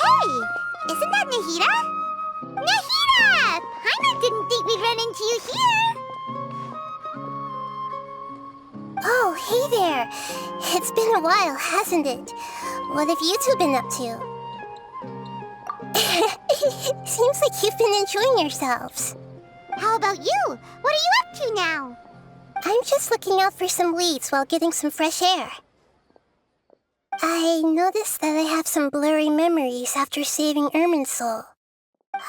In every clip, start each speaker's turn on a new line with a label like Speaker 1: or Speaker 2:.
Speaker 1: Hey, isn't that Nahida? Nahida! Paimon didn't think we'd run into you here.
Speaker 2: Oh, hey there. It's been a while, hasn't it? What have you two been up to? Seems like you've been enjoying yourselves.
Speaker 1: How about you? What are you up to now?
Speaker 2: I'm just looking out for some leads while getting some fresh air. I noticed that I have some blurry memories after saving Ermin's soul.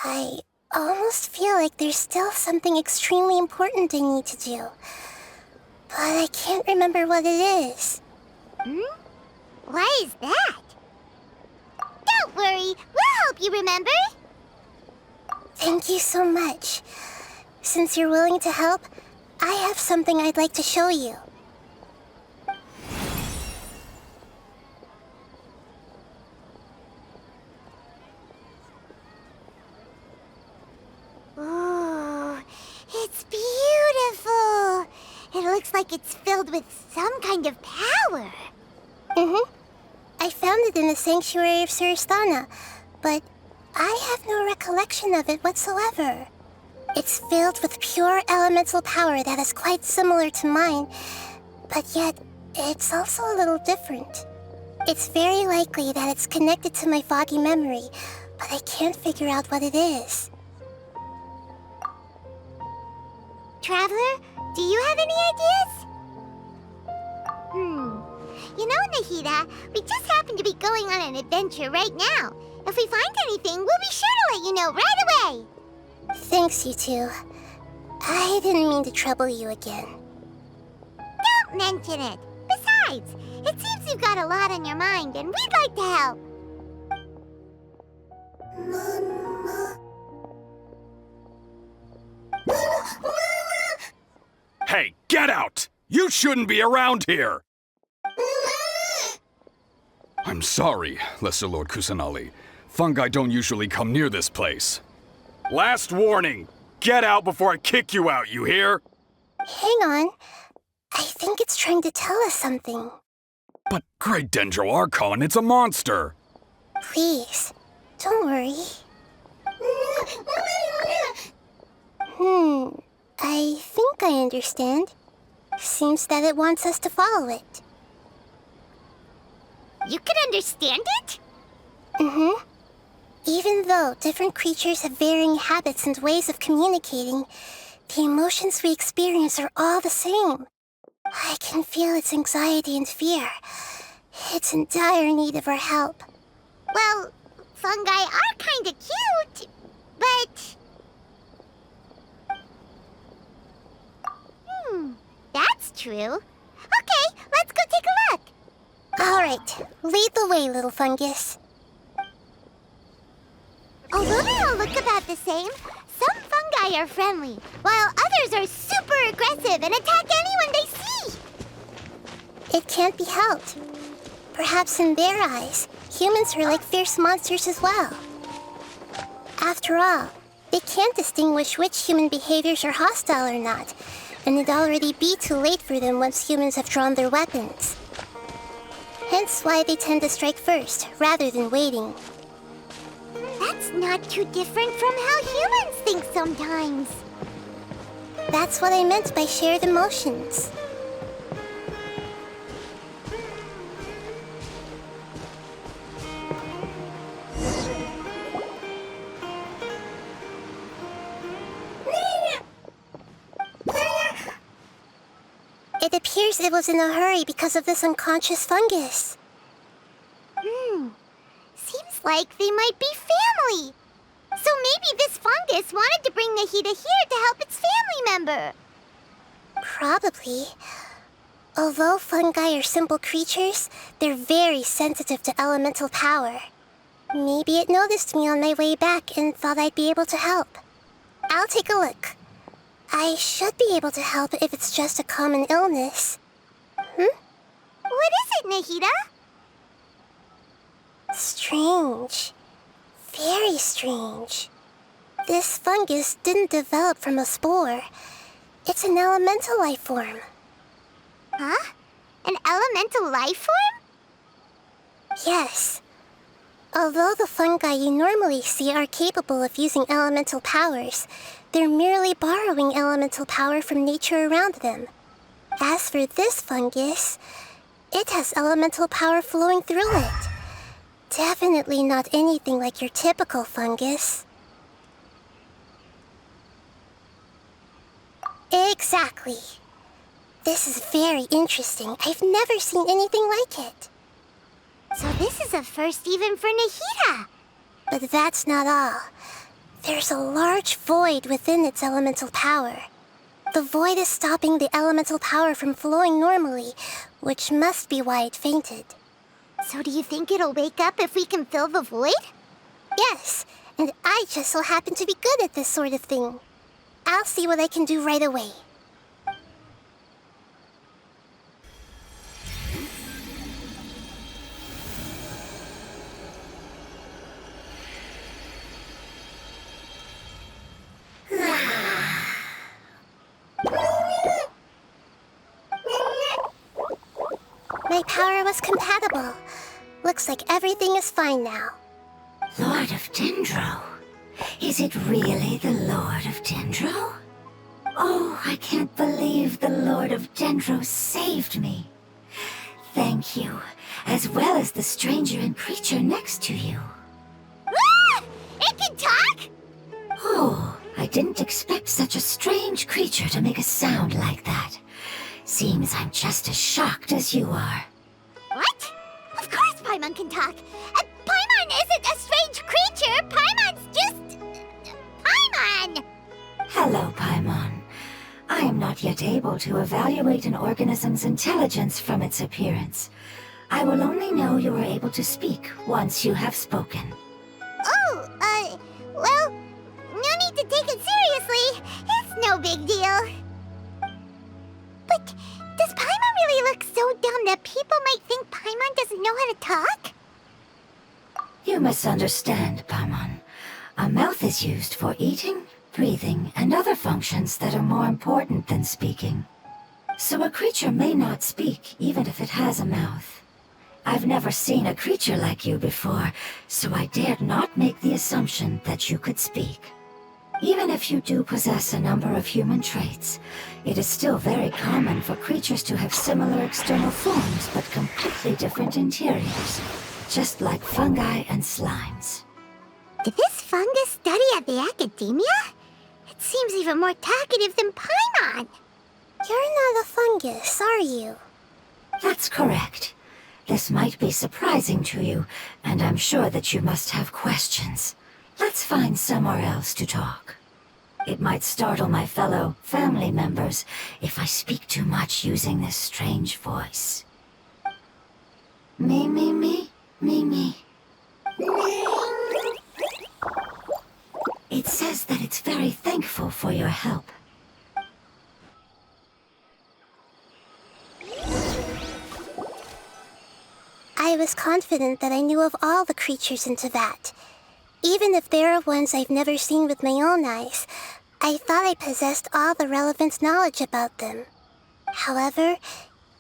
Speaker 2: I almost feel like there's still something extremely important I need to do. But I can't remember what it is.
Speaker 1: Why is that? Don't worry, we'll help you remember.
Speaker 2: Thank you so much. Since you're willing to help, I have something I'd like to show you.
Speaker 1: Ooh, it's beautiful. It looks like it's filled with some kind of power.
Speaker 2: I found it in the sanctuary of Suristana, but I have no recollection of it whatsoever. It's filled with pure elemental power that is quite similar to mine, but yet it's also a little different. It's very likely that it's connected to my foggy memory, but I can't figure out what it is.
Speaker 1: Traveler, do you have any ideas? You know, Nahida, we just happen to be going on an adventure right now. If we find anything, we'll be sure to let you know right away.
Speaker 2: Thanks, you two. I didn't mean to trouble you again.
Speaker 1: Don't mention it. Besides, it seems you've got a lot on your mind, and we'd like to help.
Speaker 3: Hey, get out! You shouldn't be around here! I'm sorry, Lesser Lord Kusanali. Fungi don't usually come near this place. Last warning! Get out before I kick you out, you hear?
Speaker 2: Hang on. I think it's trying to tell us something.
Speaker 3: But Great Dendro Archon, it's a monster!
Speaker 2: Please, don't worry. I think I understand. Seems that it wants us to follow it.
Speaker 1: You can understand it?
Speaker 2: Even though different creatures have varying habits and ways of communicating, the emotions we experience are all the same. I can feel its anxiety and fear. It's in dire need of our help.
Speaker 1: Well, fungi are kinda cute, but... that's true. Okay, let's go take a look.
Speaker 2: All right, lead the way, little fungus.
Speaker 1: Although they all look about the same, some fungi are friendly, while others are super aggressive and attack anyone they see.
Speaker 2: It can't be helped. Perhaps in their eyes, humans are like fierce monsters as well. After all, they can't distinguish which human behaviors are hostile or not, and it'd already be too late for them once humans have drawn their weapons. Hence why they tend to strike first, rather than waiting.
Speaker 1: That's not too different from how humans think sometimes.
Speaker 2: That's what I meant by shared emotions. It appears it was in a hurry because of this unconscious fungus.
Speaker 1: Seems like they might be family. So maybe this fungus wanted to bring Nahida here to help its family member.
Speaker 2: Probably. Although fungi are simple creatures, they're very sensitive to elemental power. Maybe it noticed me on my way back and thought I'd be able to help. I'll take a look. I should be able to help if it's just a common illness.
Speaker 1: What is it, Nahida?
Speaker 2: Strange. Very strange. This fungus didn't develop from a spore. It's an elemental life form.
Speaker 1: Huh? An elemental life form?
Speaker 2: Yes. Although the fungi you normally see are capable of using elemental powers, they're merely borrowing elemental power from nature around them. As for this fungus, it has elemental power flowing through it. Definitely not anything like your typical fungus. Exactly. This is very interesting. I've never seen anything like it.
Speaker 1: So this is a first even for Nahida.
Speaker 2: But that's not all. There's a large void within its elemental power. The void is stopping the elemental power from flowing normally, which must be why it fainted.
Speaker 1: So do you think it'll wake up if we can fill the void?
Speaker 2: Yes, and I just so happen to be good at this sort of thing. I'll see what I can do right away. My power was compatible. Looks like everything is fine now.
Speaker 4: Lord of Dendro? Is it really the Lord of Dendro? Oh, I can't believe the Lord of Dendro saved me. Thank you, as well as the stranger and creature next to you.
Speaker 1: Ah! It can talk?
Speaker 4: Oh, I didn't expect such a strange creature to make a sound like that. Seems I'm just as shocked as you are.
Speaker 1: What? Of course Paimon can talk. Paimon isn't a strange creature. Paimon's just... Paimon!
Speaker 4: Hello, Paimon. I am not yet able to evaluate an organism's intelligence from its appearance. I will only know you are able to speak once you have spoken.
Speaker 1: Oh, well, no need to take it seriously. It's no big deal. But does Paimon really look so dumb that people might think Paimon doesn't know how to talk?
Speaker 4: You misunderstand, Paimon. A mouth is used for eating, breathing, and other functions that are more important than speaking. So a creature may not speak even if it has a mouth. I've never seen a creature like you before, so I dared not make the assumption that you could speak. Even if you do possess a number of human traits, it is still very common for creatures to have similar external forms but completely different interiors, just like fungi and slimes.
Speaker 1: Did this fungus study at the academia? It seems even more talkative than Paimon.
Speaker 2: You're not a fungus, are you?
Speaker 4: That's correct. This might be surprising to you, and I'm sure that you must have questions. Let's find somewhere else to talk. It might startle my fellow family members if I speak too much using this strange voice. Me, me, me, me, me. It says that it's very thankful for your help.
Speaker 2: I was confident that I knew of all the creatures in Teyvat. Even if there are ones I've never seen with my own eyes, I thought I possessed all the relevant knowledge about them. However,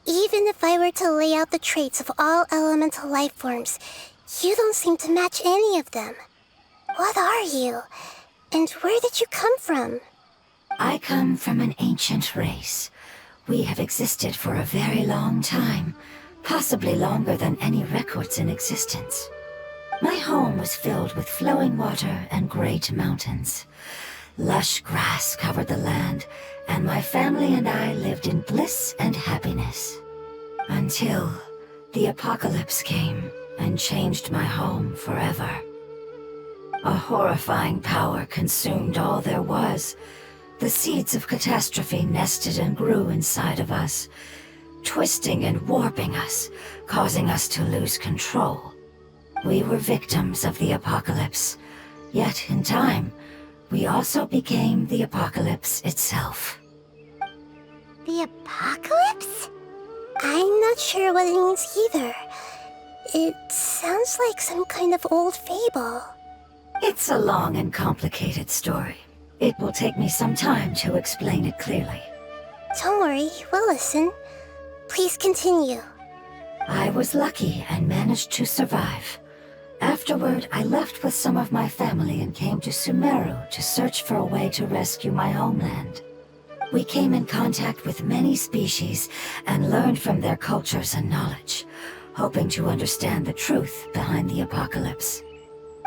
Speaker 2: even if I were to lay out the traits of all elemental life forms, you don't seem to match any of them. What are you? And where did you come from?
Speaker 4: I come from an ancient race. We have existed for a very long time, possibly longer than any records in existence. My home was filled with flowing water and great mountains. Lush grass covered the land, and my family and I lived in bliss and happiness. Until the apocalypse came and changed my home forever. A horrifying power consumed all there was. The seeds of catastrophe nested and grew inside of us, twisting and warping us, causing us to lose control. We were victims of the apocalypse, yet in time, we also became the apocalypse itself.
Speaker 1: The apocalypse?
Speaker 2: I'm not sure what it means either. It sounds like some kind of old fable.
Speaker 4: It's a long and complicated story. It will take me some time to explain it clearly.
Speaker 2: Don't worry, we'll listen. Please continue.
Speaker 4: I was lucky and managed to survive. Afterward, I left with some of my family and came to Sumeru to search for a way to rescue my homeland. We came in contact with many species and learned from their cultures and knowledge, hoping to understand the truth behind the apocalypse.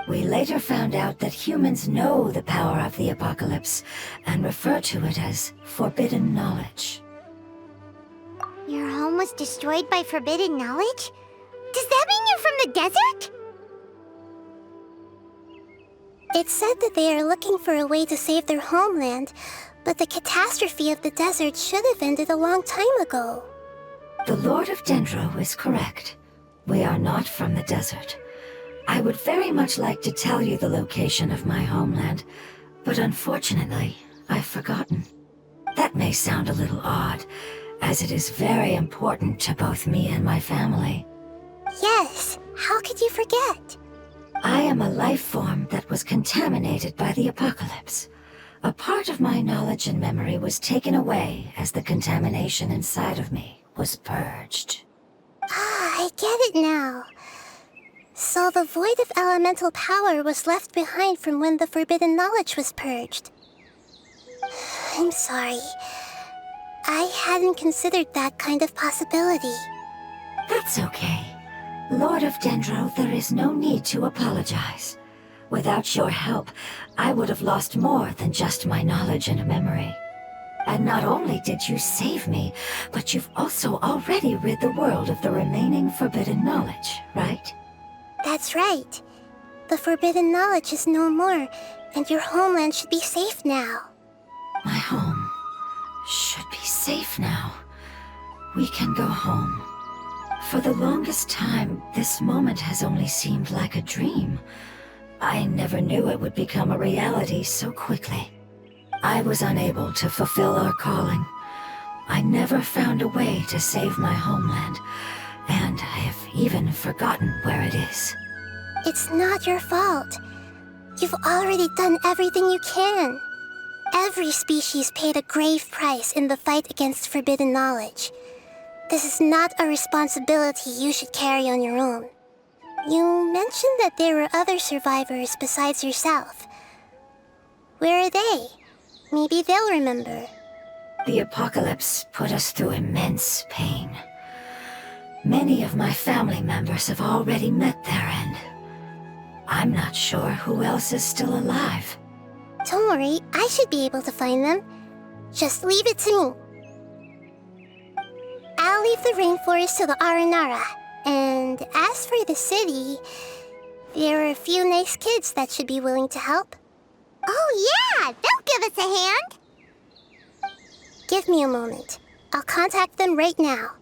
Speaker 4: We later found out that humans know the power of the apocalypse and refer to it as forbidden knowledge.
Speaker 1: Your home was destroyed by forbidden knowledge? Does that mean you're from the desert?
Speaker 2: It's said that they are looking for a way to save their homeland, but the catastrophe of the desert should have ended a long time ago.
Speaker 4: The Lord of Dendro is correct. We are not from the desert. I would very much like to tell you the location of my homeland, but unfortunately, I've forgotten. That may sound a little odd, as it is very important to both me and my family.
Speaker 2: Yes, how could you forget?
Speaker 4: I am a life form that was contaminated by the apocalypse. A part of my knowledge and memory was taken away as the contamination inside of me was purged.
Speaker 2: Ah, I get it now. So the void of elemental power was left behind from when the forbidden knowledge was purged. I'm sorry. I hadn't considered that kind of possibility.
Speaker 4: That's okay. Lord of Dendro, there is no need to apologize. Without your help, I would have lost more than just my knowledge and memory. And not only did you save me, but you've also already rid the world of the remaining forbidden knowledge, right?
Speaker 2: That's right. The forbidden knowledge is no more, and your homeland should be safe now.
Speaker 4: My home should be safe now. We can go home. For the longest time, this moment has only seemed like a dream. I never knew it would become a reality so quickly. I was unable to fulfill our calling. I never found a way to save my homeland, and I have even forgotten where it is.
Speaker 2: It's not your fault. You've already done everything you can. Every species paid a grave price in the fight against forbidden knowledge. This is not a responsibility you should carry on your own. You mentioned that there were other survivors besides yourself. Where are they? Maybe they'll remember.
Speaker 4: The apocalypse put us through immense pain. Many of my family members have already met their end. I'm not sure who else is still alive.
Speaker 2: Don't worry, I should be able to find them. Just leave it to me. I'll leave the rainforest to the Aranara. And as for the city, there are a few nice kids that should be willing to help.
Speaker 1: Oh yeah, they'll give us a hand.
Speaker 2: Give me a moment. I'll contact them right now.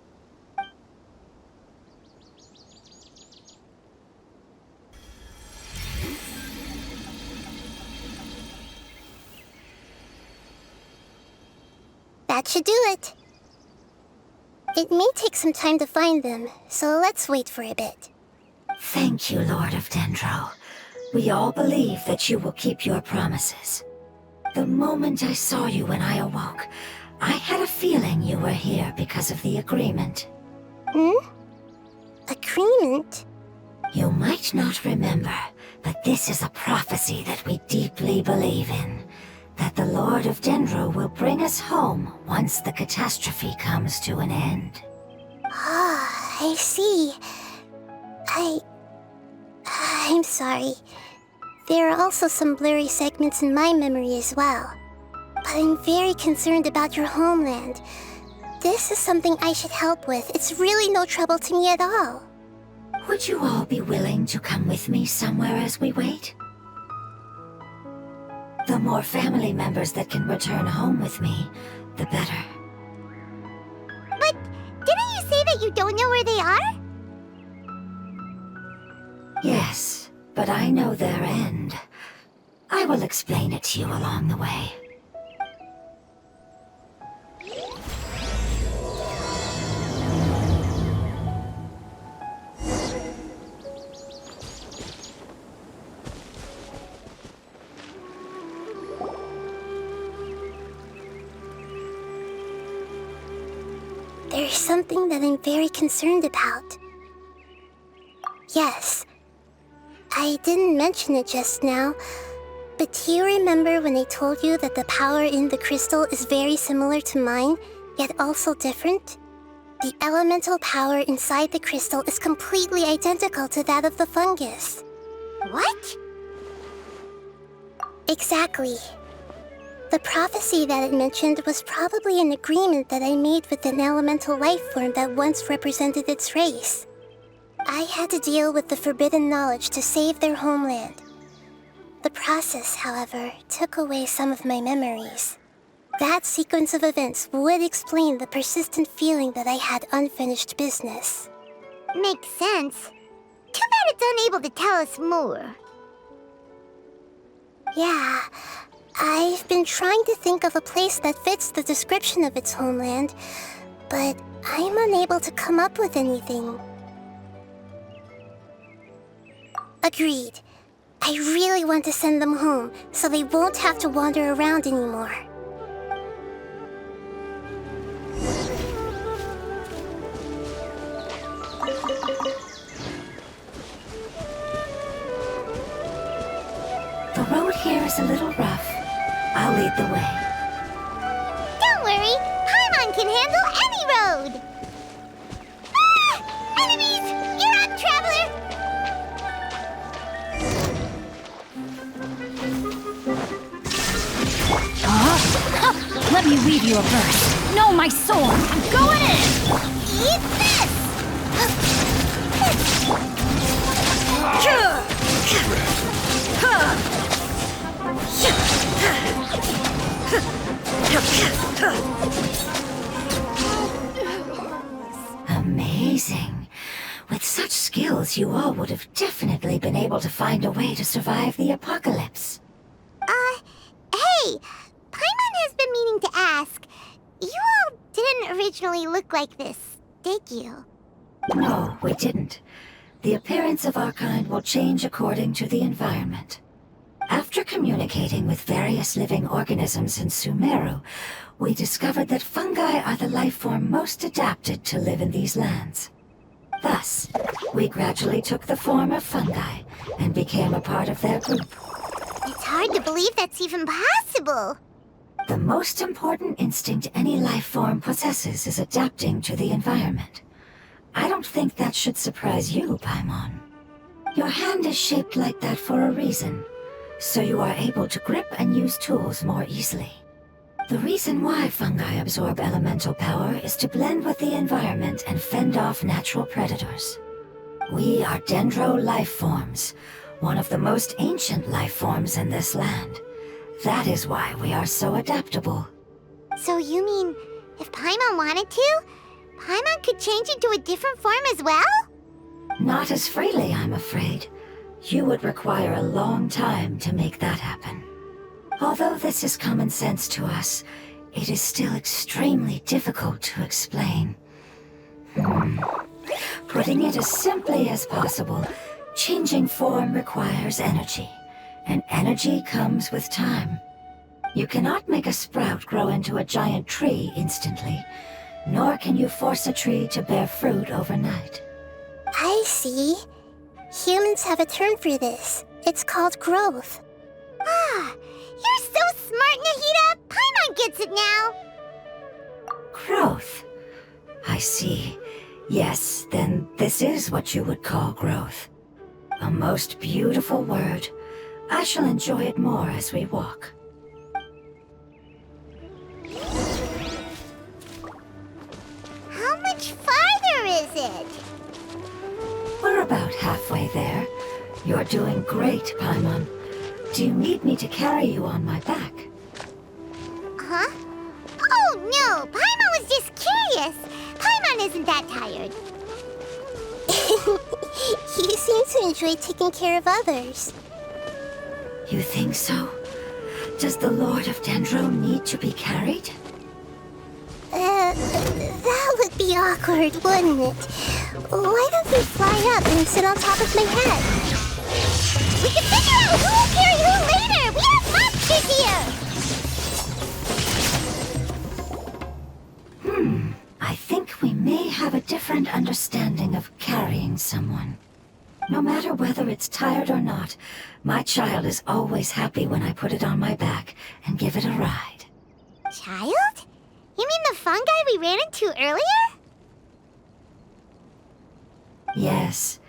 Speaker 2: That should do it. It may take some time to find them, so let's wait for a bit.
Speaker 4: Thank you, Lord of Dendro. We all believe that you will keep your promises. The moment I saw you when I awoke, I had a feeling you were here because of the agreement.
Speaker 2: Agreement?
Speaker 4: You might not remember, but this is a prophecy that we deeply believe in. That the Lord of Dendro will bring us home once the catastrophe comes to an end.
Speaker 2: Ah, I see. I'm sorry. There are also some blurry segments in my memory as well. But I'm very concerned about your homeland. This is something I should help with. It's really no trouble to me at all.
Speaker 4: Would you all be willing to come with me somewhere as we wait? The more family members that can return home with me, the better.
Speaker 1: But didn't you say that you don't know where they are?
Speaker 4: Yes, but I know their end. I will explain it to you along the way.
Speaker 2: There's something that I'm very concerned about. Yes, I didn't mention it just now, but do you remember when I told you that the power in the crystal is very similar to mine, yet also different? The elemental power inside the crystal is completely identical to that of the fungus.
Speaker 1: What?
Speaker 2: Exactly. The prophecy that it mentioned was probably an agreement that I made with an elemental life form that once represented its race. I had to deal with the forbidden knowledge to save their homeland. The process, however, took away some of my memories. That sequence of events would explain the persistent feeling that I had unfinished business.
Speaker 1: Makes sense. Too bad it's unable to tell us more.
Speaker 2: Yeah, I've been trying to think of a place that fits the description of its homeland, but I'm unable to come up with anything. Agreed. I really want to send them home, so they won't have to wander around anymore.
Speaker 4: The road here is a little rough. I'll lead the way.
Speaker 1: Don't worry, Paimon can handle any road! Ah! Enemies! You're up, traveler!
Speaker 5: Let me weave you a verse. No, my sword! I'm going in!
Speaker 1: Eat this!
Speaker 4: Amazing. With such skills, you all would have definitely been able to find a way to survive the apocalypse.
Speaker 1: Hey! Paimon has been meaning to ask. You all didn't originally look like this, did you?
Speaker 4: No, we didn't. The appearance of our kind will change according to the environment. After communicating with various living organisms in Sumeru, we discovered that fungi are the life form most adapted to live in these lands. Thus, we gradually took the form of fungi and became a part of their group.
Speaker 1: It's hard to believe that's even possible.
Speaker 4: The most important instinct any life form possesses is adapting to the environment. I don't think that should surprise you, Paimon. Your hand is shaped like that for a reason, so you are able to grip and use tools more easily. The reason why fungi absorb elemental power is to blend with the environment and fend off natural predators. We are dendro life forms, one of the most ancient life forms in this land. That is why we are so adaptable.
Speaker 1: So you mean, if Paimon wanted to, Paimon could change into a different form as well?
Speaker 4: Not as freely, I'm afraid. You would require a long time to make that happen. Although this is common sense to us, it is still extremely difficult to explain. Putting it as simply as possible, changing form requires energy, and energy comes with time. You cannot make a sprout grow into a giant tree instantly, nor can you force a tree to bear fruit overnight.
Speaker 2: I see. Humans have a term for this. It's called growth.
Speaker 1: Ah, you're so smart, Nahida! Paimon gets it now!
Speaker 4: Growth. I see. Yes, then this is what you would call growth. A most beautiful word. I shall enjoy it more as we walk.
Speaker 1: How much farther is it?
Speaker 4: We're about halfway there. You're doing great, Paimon. Do you need me to carry you on my back?
Speaker 1: Huh? Oh no, Paimon was just curious. Paimon isn't that tired.
Speaker 2: You seem to enjoy taking care of others.
Speaker 4: You think so? Does the Lord of Dendro need to be carried?
Speaker 2: That would be awkward, wouldn't it? Why don't we fly up and sit on top of my head?
Speaker 1: We can figure out who will carry who later! We have monsters here!
Speaker 4: I think we may have a different understanding of carrying someone. No matter whether it's tired or not, my child is always happy when I put it on my back and give it a ride.
Speaker 1: Child? You mean the fungi we ran into earlier?
Speaker 4: Yes,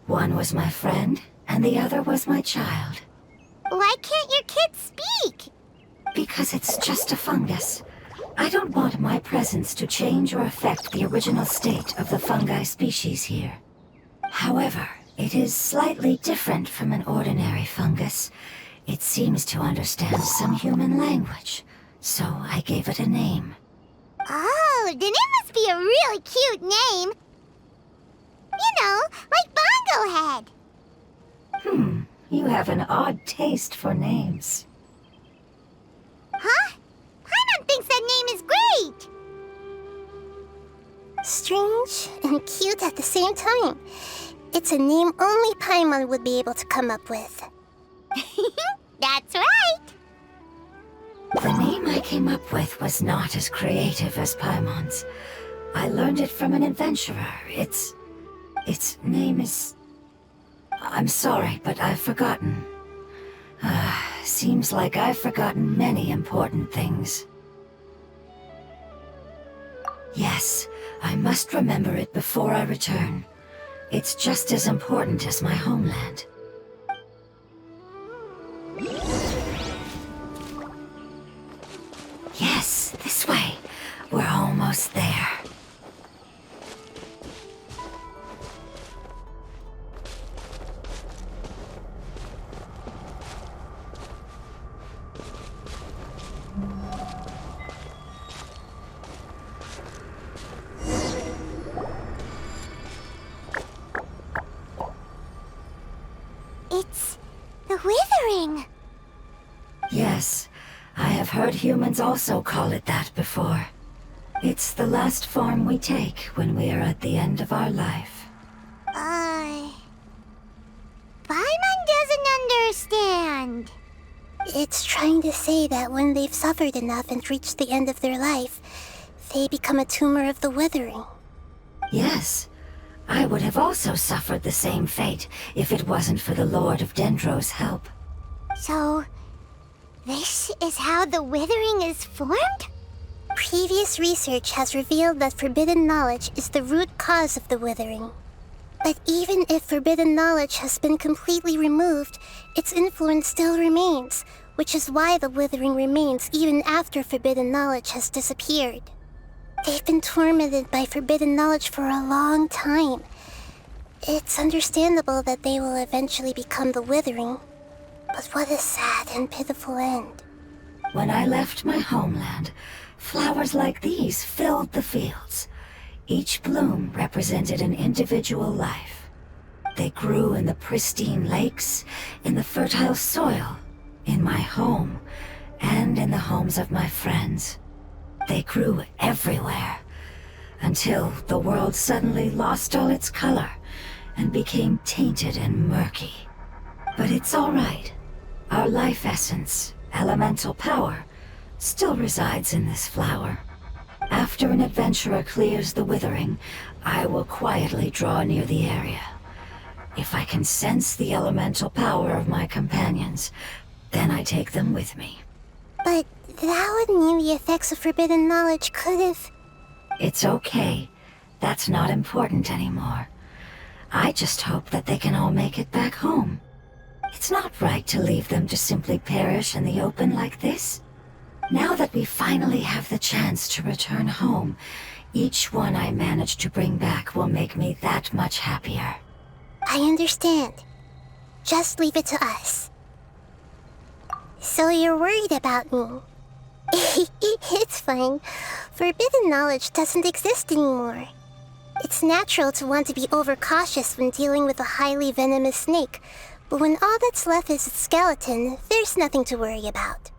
Speaker 4: one was my friend, and the other was my child.
Speaker 1: Why can't your kid speak?
Speaker 4: Because it's just a fungus. I don't want my presence to change or affect the original state of the fungi species here. However, it is slightly different from an ordinary fungus. It seems to understand some human language, so I gave it a name.
Speaker 1: Oh, then it must be a really cute name. You know, like Bongo Head.
Speaker 4: You have an odd taste for names.
Speaker 1: Huh? Paimon thinks that name is great.
Speaker 2: Strange and cute at the same time. It's a name only Paimon would be able to come up with.
Speaker 1: That's right.
Speaker 4: The name I came up with was not as creative as Paimon's. I learned it from an adventurer. Its name is... I'm sorry, but I've forgotten. Seems like I've forgotten many important things. Yes, I must remember it before I return. It's just as important as my homeland. Yes, this way. We're almost there.
Speaker 1: It's the withering.
Speaker 4: Yes, I have heard humans also call it that before. It's the last form we take when we are at the end of our life.
Speaker 1: Paimon doesn't understand.
Speaker 2: It's trying to say that when they've suffered enough and reached the end of their life, they become a tumor of the withering.
Speaker 4: Yes, I would have also suffered the same fate if it wasn't for the Lord of Dendro's help.
Speaker 1: So, this is how the withering is formed?
Speaker 2: Previous research has revealed that forbidden knowledge is the root cause of the withering. But even if forbidden knowledge has been completely removed, its influence still remains, which is why the withering remains even after forbidden knowledge has disappeared. They've been tormented by forbidden knowledge for a long time. It's understandable that they will eventually become the withering. But what a sad and pitiful end.
Speaker 4: When I left my homeland, flowers like these filled the fields. Each bloom represented an individual life. They grew in the pristine lakes, in the fertile soil, in my home, and in the homes of my friends. They grew everywhere, until the world suddenly lost all its color and became tainted and murky. But it's all right. Our life essence, elemental power, still resides in this flower. After an adventurer clears the withering, I will quietly draw near the area. If I can sense the elemental power of my companions, then I take them with me.
Speaker 2: But that would mean the effects of forbidden knowledge could have...
Speaker 4: It's okay. That's not important anymore. I just hope that they can all make it back home. It's not right to leave them to simply perish in the open like this. Now that we finally have the chance to return home, each one I manage to bring back will make me that much happier.
Speaker 2: I understand. Just leave it to us. So you're worried about me? It's fine. Forbidden knowledge doesn't exist anymore. It's natural to want to be overcautious when dealing with a highly venomous snake, but when all that's left is its skeleton, there's nothing to worry about.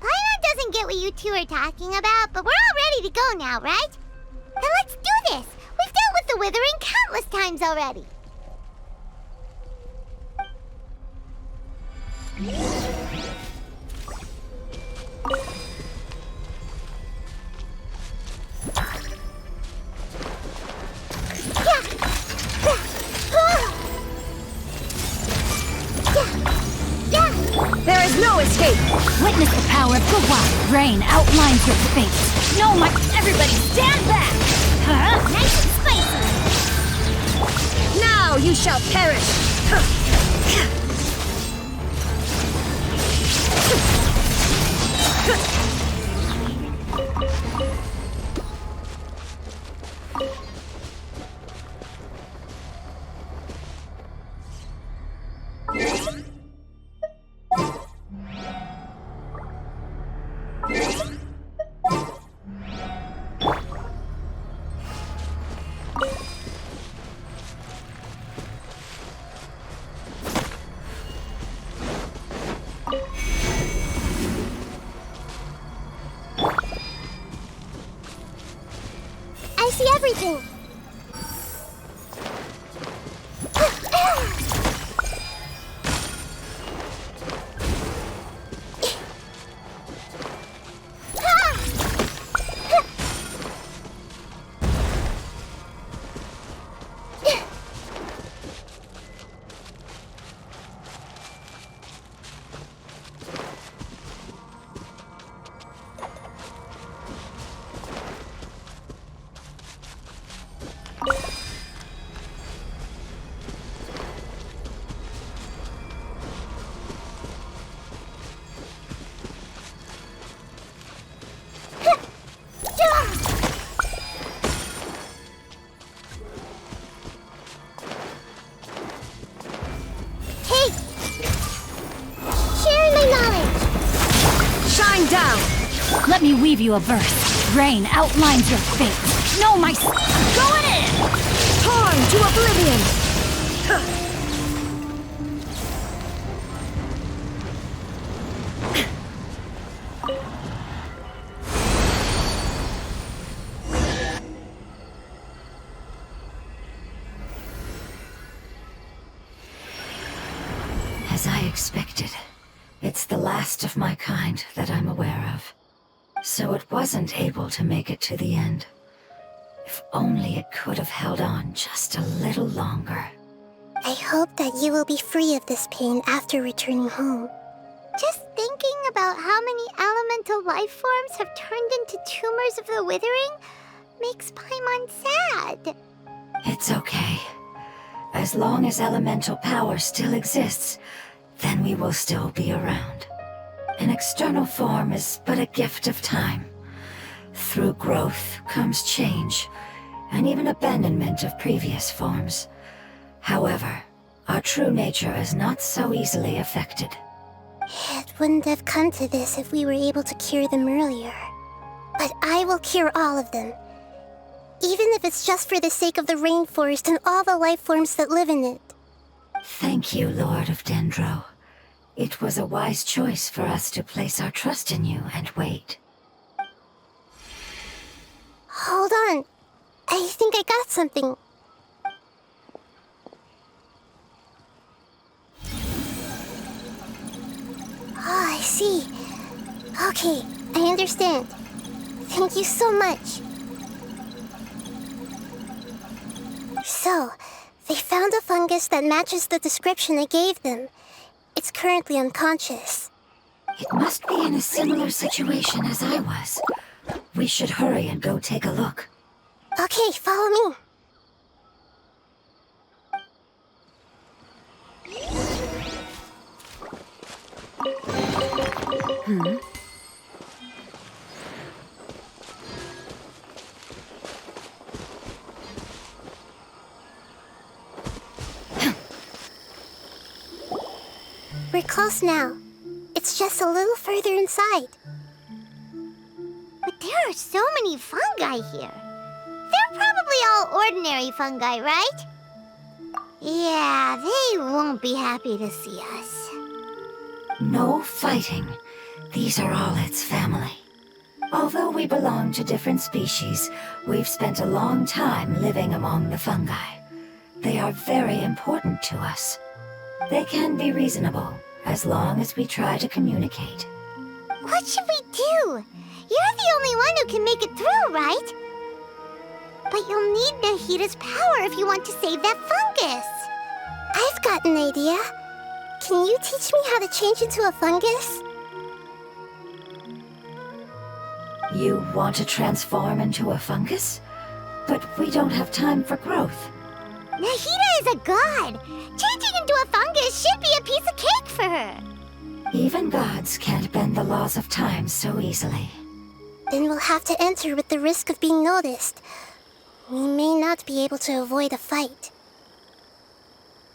Speaker 1: Paimon doesn't get what you two are talking about, but we're all ready to go now, right? Then let's do this! We've dealt with the withering countless times already! Yeah!
Speaker 5: Rain outlines your fate. No, my... Everybody stand back! Huh?
Speaker 1: Nice and spicy.
Speaker 5: Now you shall perish!
Speaker 2: I see everything.
Speaker 5: Let me weave you a verse. Rain outlines your fate. No, my... Going in! Torn to oblivion!
Speaker 4: As I expected, it's the last of my kind that I'm aware of. So it wasn't able to make it to the end. If only it could have held on just a little longer.
Speaker 2: I hope that you will be free of this pain after returning home.
Speaker 1: Just thinking about how many elemental life forms have turned into tumors of the withering makes Paimon sad.
Speaker 4: It's okay. As long as elemental power still exists, then we will still be around. An external form is but a gift of time. Through growth comes change, and even abandonment of previous forms. However, our true nature is not so easily affected.
Speaker 2: It wouldn't have come to this if we were able to cure them earlier. But I will cure all of them. Even if it's just for the sake of the rainforest and all the life forms that live in it.
Speaker 4: Thank you, Lord of Dendro. It was a wise choice for us to place our trust in you and wait.
Speaker 2: Hold on. I think I got something. Oh, I see. Okay, I understand. Thank you so much. So, they found a fungus that matches the description I gave them. It's currently unconscious.
Speaker 4: It must be in a similar situation as I was. We should hurry and go take a look.
Speaker 2: Okay, follow me. We're close now. It's just a little further inside.
Speaker 1: But there are so many fungi here. They're probably all ordinary fungi, right? Yeah, they won't be happy to see us.
Speaker 4: No fighting. These are all its family. Although we belong to different species, we've spent a long time living among the fungi. They are very important to us. They can be reasonable, as long as we try to communicate.
Speaker 1: What should we do? You're the only one who can make it through, right? But you'll need Nahida's power if you want to save that fungus.
Speaker 2: I've got an idea. Can you teach me how to change into a fungus?
Speaker 4: You want to transform into a fungus? But we don't have time for growth.
Speaker 1: Nahida is a god. Changing into a fungus should be a piece of cake for her.
Speaker 4: Even gods can't bend the laws of time so easily.
Speaker 2: Then we'll have to enter with the risk of being noticed. We may not be able to avoid a fight.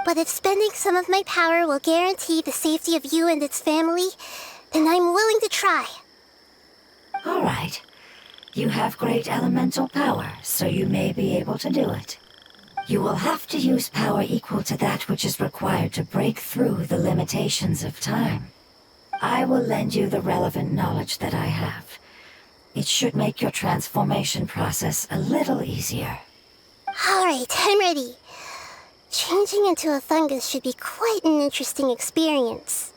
Speaker 2: But if spending some of my power will guarantee the safety of you and its family, then I'm willing to try.
Speaker 4: All right. You have great elemental power, so you may be able to do it. You will have to use power equal to that which is required to break through the limitations of time. I will lend you the relevant knowledge that I have. It should make your transformation process a little easier.
Speaker 2: All right, I'm ready. Changing into a fungus should be quite an interesting experience.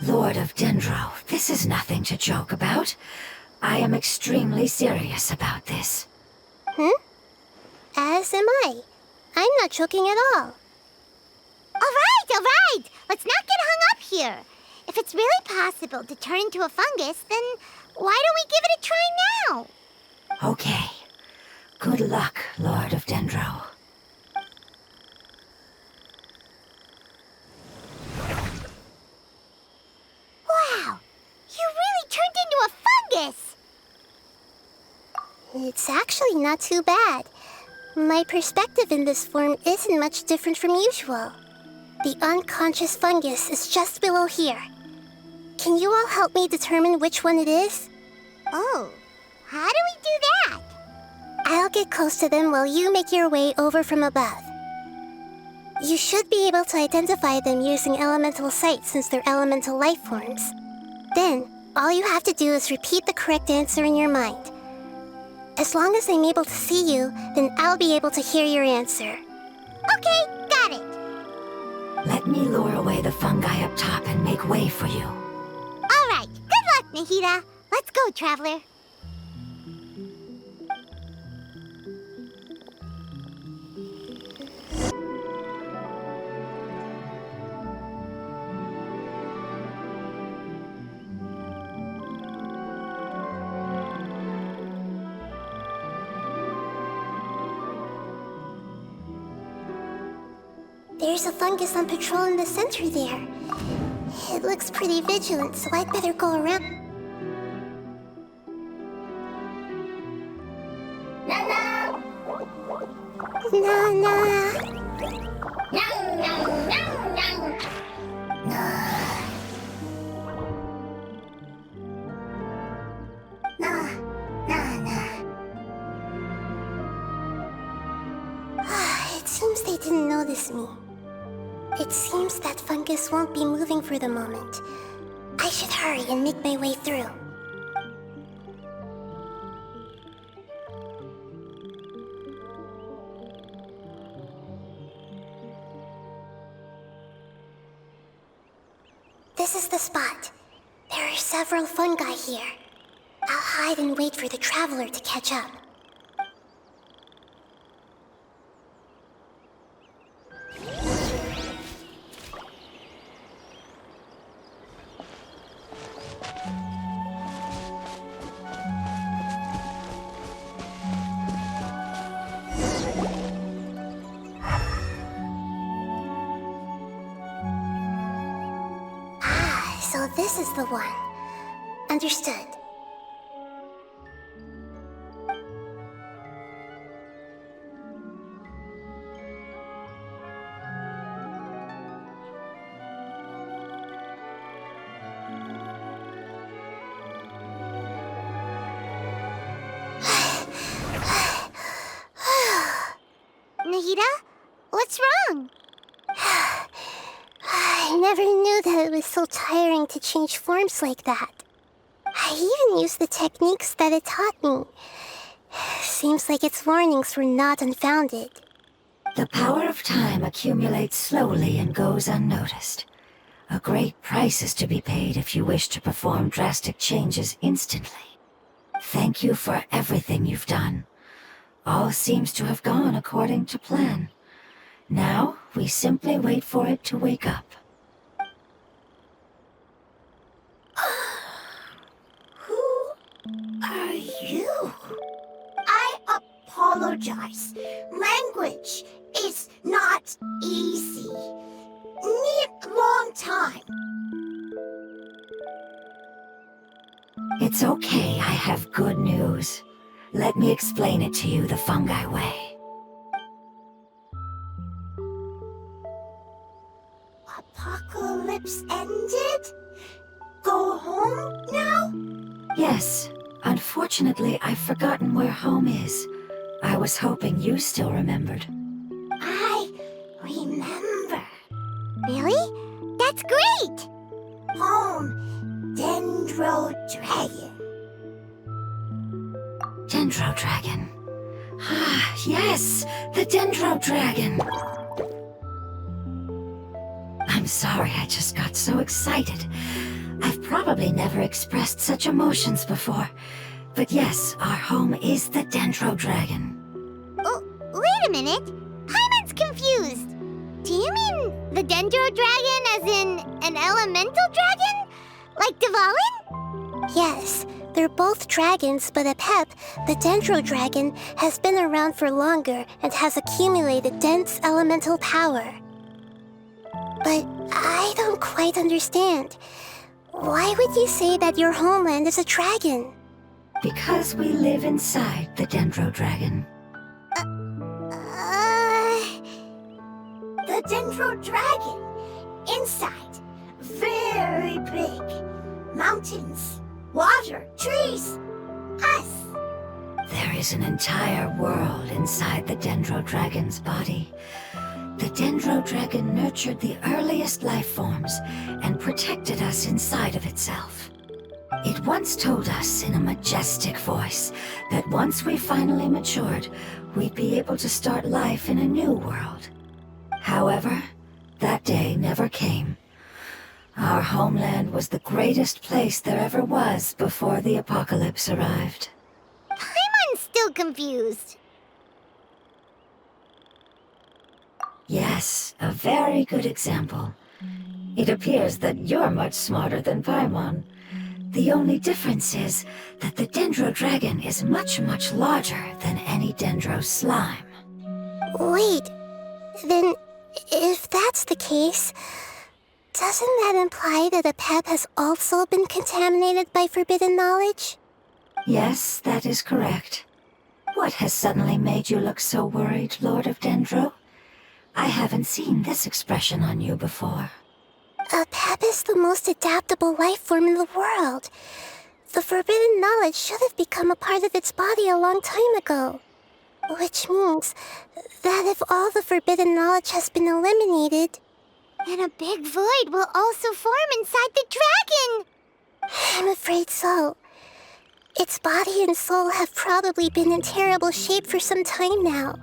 Speaker 4: Lord of Dendro, this is nothing to joke about. I am extremely serious about this.
Speaker 2: As am I. I'm not joking at all.
Speaker 1: All right. Let's not get hung up here. If it's really possible to turn into a fungus, then why don't we give it a try now?
Speaker 4: Okay. Good luck, Lord of Dendro.
Speaker 1: Wow, you really turned into a fungus!
Speaker 2: It's actually not too bad. My perspective in this form isn't much different from usual. The unconscious fungus is just below here. Can you all help me determine which one it is?
Speaker 1: Oh, how do we do that?
Speaker 2: I'll get close to them while you make your way over from above. You should be able to identify them using elemental sight since they're elemental life forms. Then, all you have to do is repeat the correct answer in your mind. As long as I'm able to see you, then I'll be able to hear your answer.
Speaker 1: Okay, got it.
Speaker 4: Let me lure away the fungi up top and make way for you.
Speaker 1: All right, good luck, Nahida. Let's go, Traveler.
Speaker 2: There's a fungus on patrol in the center there. It looks pretty vigilant, so I'd better go around. It seems they didn't notice me. It seems that fungus won't be moving for the moment. I should hurry and make my way through. This is the spot. There are several fungi here. I'll hide and wait for the traveler to catch up. So this is the one. Understood.
Speaker 1: Nahida, what's wrong?
Speaker 2: I never knew that it was so tiring to change forms like that. I even used the techniques that it taught me. Seems like its warnings were not unfounded.
Speaker 4: The power of time accumulates slowly and goes unnoticed. A great price is to be paid if you wish to perform drastic changes instantly. Thank you for everything you've done. All seems to have gone according to plan. Now, we simply wait for it to wake up.
Speaker 5: Who are you?
Speaker 6: apologize. Language is not easy. Need long time.
Speaker 4: It's okay, I have good news. Let me explain it to you the fungi way.
Speaker 6: Apocalypse ended? Go home now?
Speaker 4: Yes. Unfortunately, I've forgotten where home is. I was hoping you still remembered.
Speaker 6: I remember.
Speaker 1: Really? That's great!
Speaker 6: Home, Dendro Dragon.
Speaker 4: Dendro Dragon. Ah, yes! The Dendro Dragon! I'm sorry, I just got so excited. I've probably never expressed such emotions before. But yes, our home is the Dendro Dragon.
Speaker 1: Oh, wait a minute. Paimon's confused. Do you mean the Dendro Dragon as in an elemental dragon? Like Dvalin?
Speaker 2: Yes, they're both dragons, but Apep, the Dendro Dragon, has been around for longer and has accumulated dense elemental power. But I don't quite understand. Why would you say that your homeland is a dragon?
Speaker 4: Because we live inside the Dendro Dragon.
Speaker 6: The Dendro Dragon. Inside. Very big. Mountains. Water. Trees. Us.
Speaker 4: There is an entire world inside the Dendro Dragon's body. The Dendro Dragon nurtured the earliest life forms and protected us inside of itself. It once told us in a majestic voice that once we finally matured, we'd be able to start life in a new world. However, that day never came. Our homeland was the greatest place there ever was before the apocalypse arrived.
Speaker 1: Paimon's still confused.
Speaker 4: Yes, a very good example. It appears that you're much smarter than Paimon. The only difference is that the Dendro Dragon is much, much larger than any Dendro slime.
Speaker 2: Wait, then if that's the case, doesn't that imply that Apep has also been contaminated by forbidden knowledge?
Speaker 4: Yes, that is correct. What has suddenly made you look so worried, Lord of Dendro? I haven't seen this expression on you before.
Speaker 2: Apep is the most adaptable life form in the world. The forbidden knowledge should have become a part of its body a long time ago. Which means that if all the forbidden knowledge has been eliminated,
Speaker 1: then a big void will also form inside the dragon!
Speaker 2: I'm afraid so. Its body and soul have probably been in terrible shape for some time now.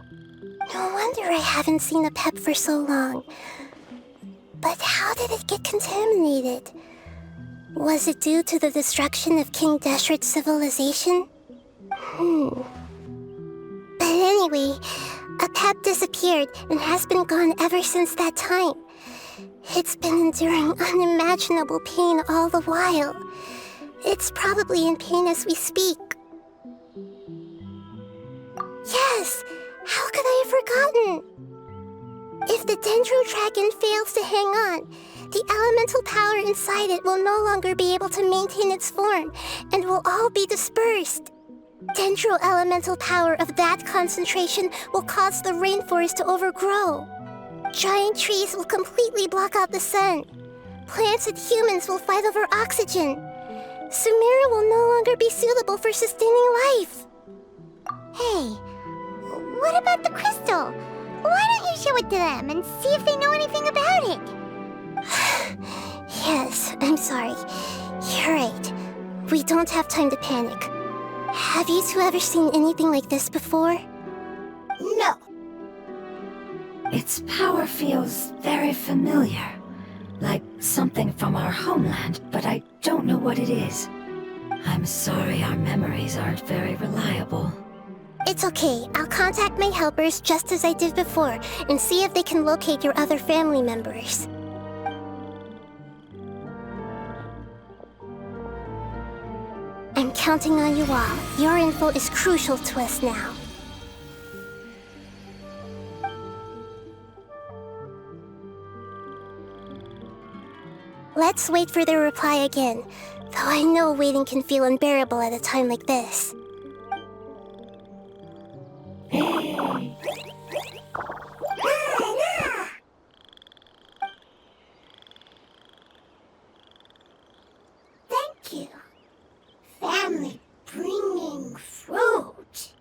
Speaker 2: No wonder I haven't seen Apep for so long. But how did it get contaminated? Was it due to the destruction of King Deshret's civilization? But anyway, Apep disappeared and has been gone ever since that time. It's been enduring unimaginable pain all the while. It's probably in pain as we speak. Yes! How could I have forgotten? If the Dendro Dragon fails to hang on, the elemental power inside it will no longer be able to maintain its form and will all be dispersed. Dendro elemental power of that concentration will cause the rainforest to overgrow. Giant trees will completely block out the sun. Plants and humans will fight over oxygen. Sumeru will no longer be suitable for sustaining life.
Speaker 1: Hey, what about the crystal? Why don't you show it to them and see if they know anything about it?
Speaker 2: Yes, I'm sorry. You're right. We don't have time to panic. Have you two ever seen anything like this before?
Speaker 6: No.
Speaker 4: Its power feels very familiar. Like something from our homeland, but I don't know what it is. I'm sorry our memories aren't very reliable.
Speaker 2: It's okay. I'll contact my helpers just as I did before and see if they can locate your other family members. I'm counting on you all. Your info is crucial to us now. Let's wait for their reply again, though I know waiting can feel unbearable at a time like this.
Speaker 6: Thank you. Family bringing fruit.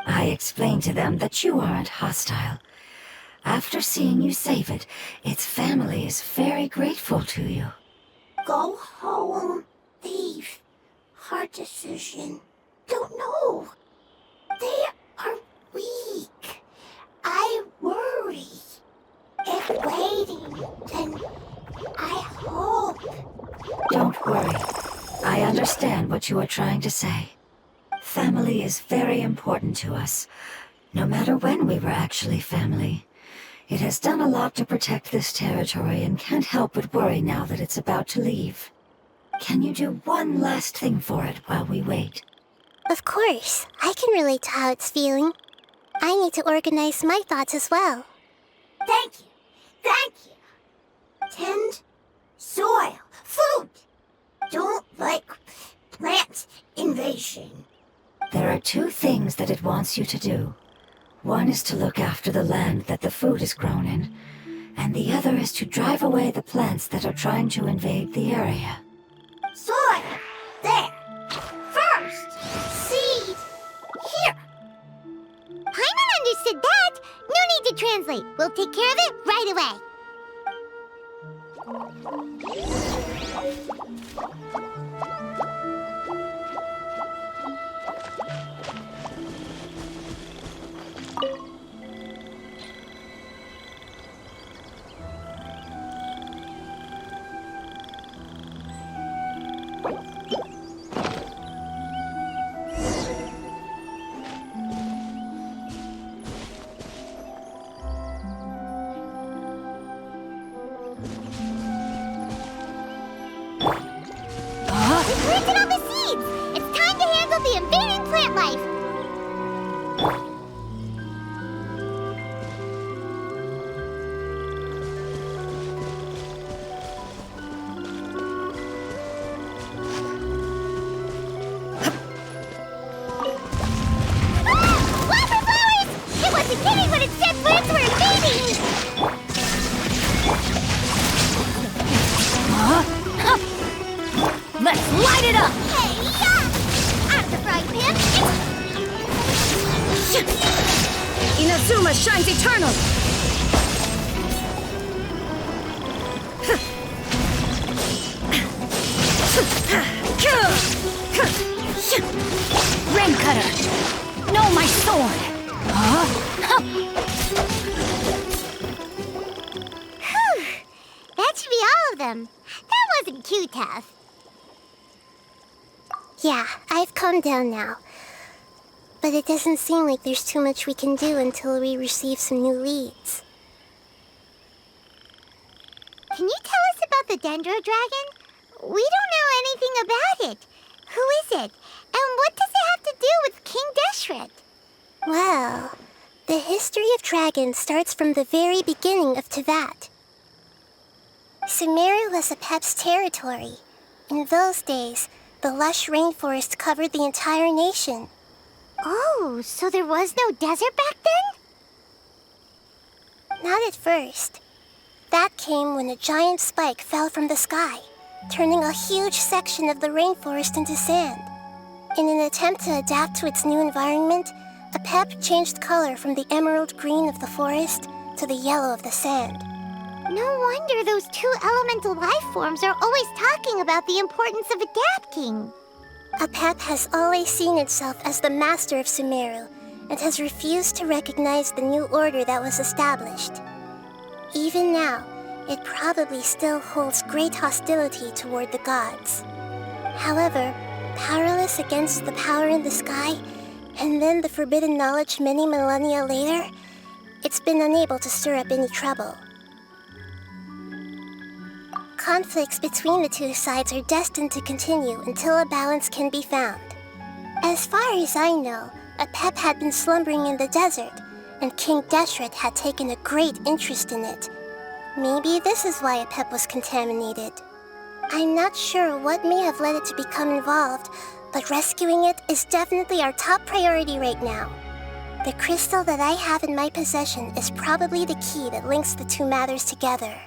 Speaker 4: I explained to them that you aren't hostile. After seeing you save it, its family is very grateful to you.
Speaker 6: Go home. Leave. Hard decision. Don't know. They are weak. I worry. If waiting, then I hope.
Speaker 4: Don't worry. I understand what you are trying to say. Family is very important to us, no matter when we were actually family. It has done a lot to protect this territory and can't help but worry now that it's about to leave. Can you do one last thing for it while we wait?
Speaker 2: Of course, I can relate to how it's feeling. I need to organize my thoughts as well.
Speaker 6: Thank you. Thank you. Tend soil. Food. Don't like plant invasion.
Speaker 4: There are two things that it wants you to do. One is to look after the land that the food is grown in, and the other is to drive away the plants that are trying to invade the area.
Speaker 6: Soil. There. First. Seed. Here.
Speaker 1: Paimon understood that. No need to translate. We'll take care of it right away. We planted all the seeds! It's time to handle the invading plant life! Ah! Wildflowers! It wasn't kidding when it said plants were invading!
Speaker 5: Let's light it up!
Speaker 1: Hey, yeah! Out of the frying pan!
Speaker 5: Inazuma shines eternal! Rain cutter! No, my sword!
Speaker 1: Whew! That should be all of them. That wasn't too tough.
Speaker 2: Yeah, I've calmed down now. But it doesn't seem like there's too much we can do until we receive some new leads.
Speaker 1: Can you tell us about the Dendro Dragon? We don't know anything about it. Who is it? And what does it have to do with King Deshret?
Speaker 2: Well, the history of dragons starts from the very beginning of Teyvat. Sumeru was Apep's territory. In those days, the lush rainforest covered the entire nation.
Speaker 1: Oh, so there was no desert back then?
Speaker 2: Not at first. That came when a giant spike fell from the sky, turning a huge section of the rainforest into sand. In an attempt to adapt to its new environment, Apep changed color from the emerald green of the forest to the yellow of the sand.
Speaker 1: No wonder those two elemental life forms are always talking about the importance of adapting.
Speaker 2: Apep has always seen itself as the master of Sumeru and has refused to recognize the new order that was established. Even now, it probably still holds great hostility toward the gods. However, powerless against the power in the sky, and then the forbidden knowledge many millennia later, it's been unable to stir up any trouble. Conflicts between the two sides are destined to continue until a balance can be found. As far as I know, Apep had been slumbering in the desert, and King Deshret had taken a great interest in it. Maybe this is why Apep was contaminated. I'm not sure what may have led it to become involved, but rescuing it is definitely our top priority right now. The crystal that I have in my possession is probably the key that links the two matters together.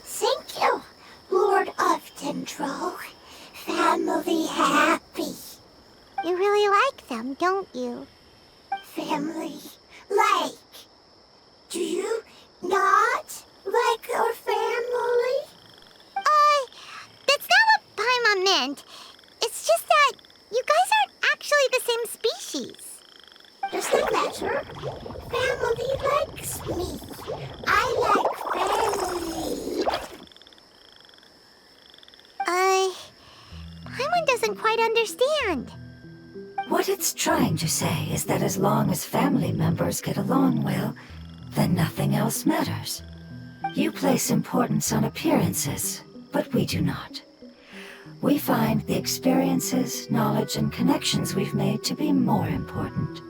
Speaker 6: Thank you, Lord of Dendro. Family happy.
Speaker 1: You really like them, don't you?
Speaker 6: Family like. Do you not like your family?
Speaker 1: That's not what Paimon meant. It's just that you guys aren't actually the same species.
Speaker 6: Does that matter? Family likes me. I like family.
Speaker 1: Paimon doesn't quite understand.
Speaker 4: What it's trying to say is that as long as family members get along well, then nothing else matters. You place importance on appearances, but we do not. We find the experiences, knowledge, and connections we've made to be more important.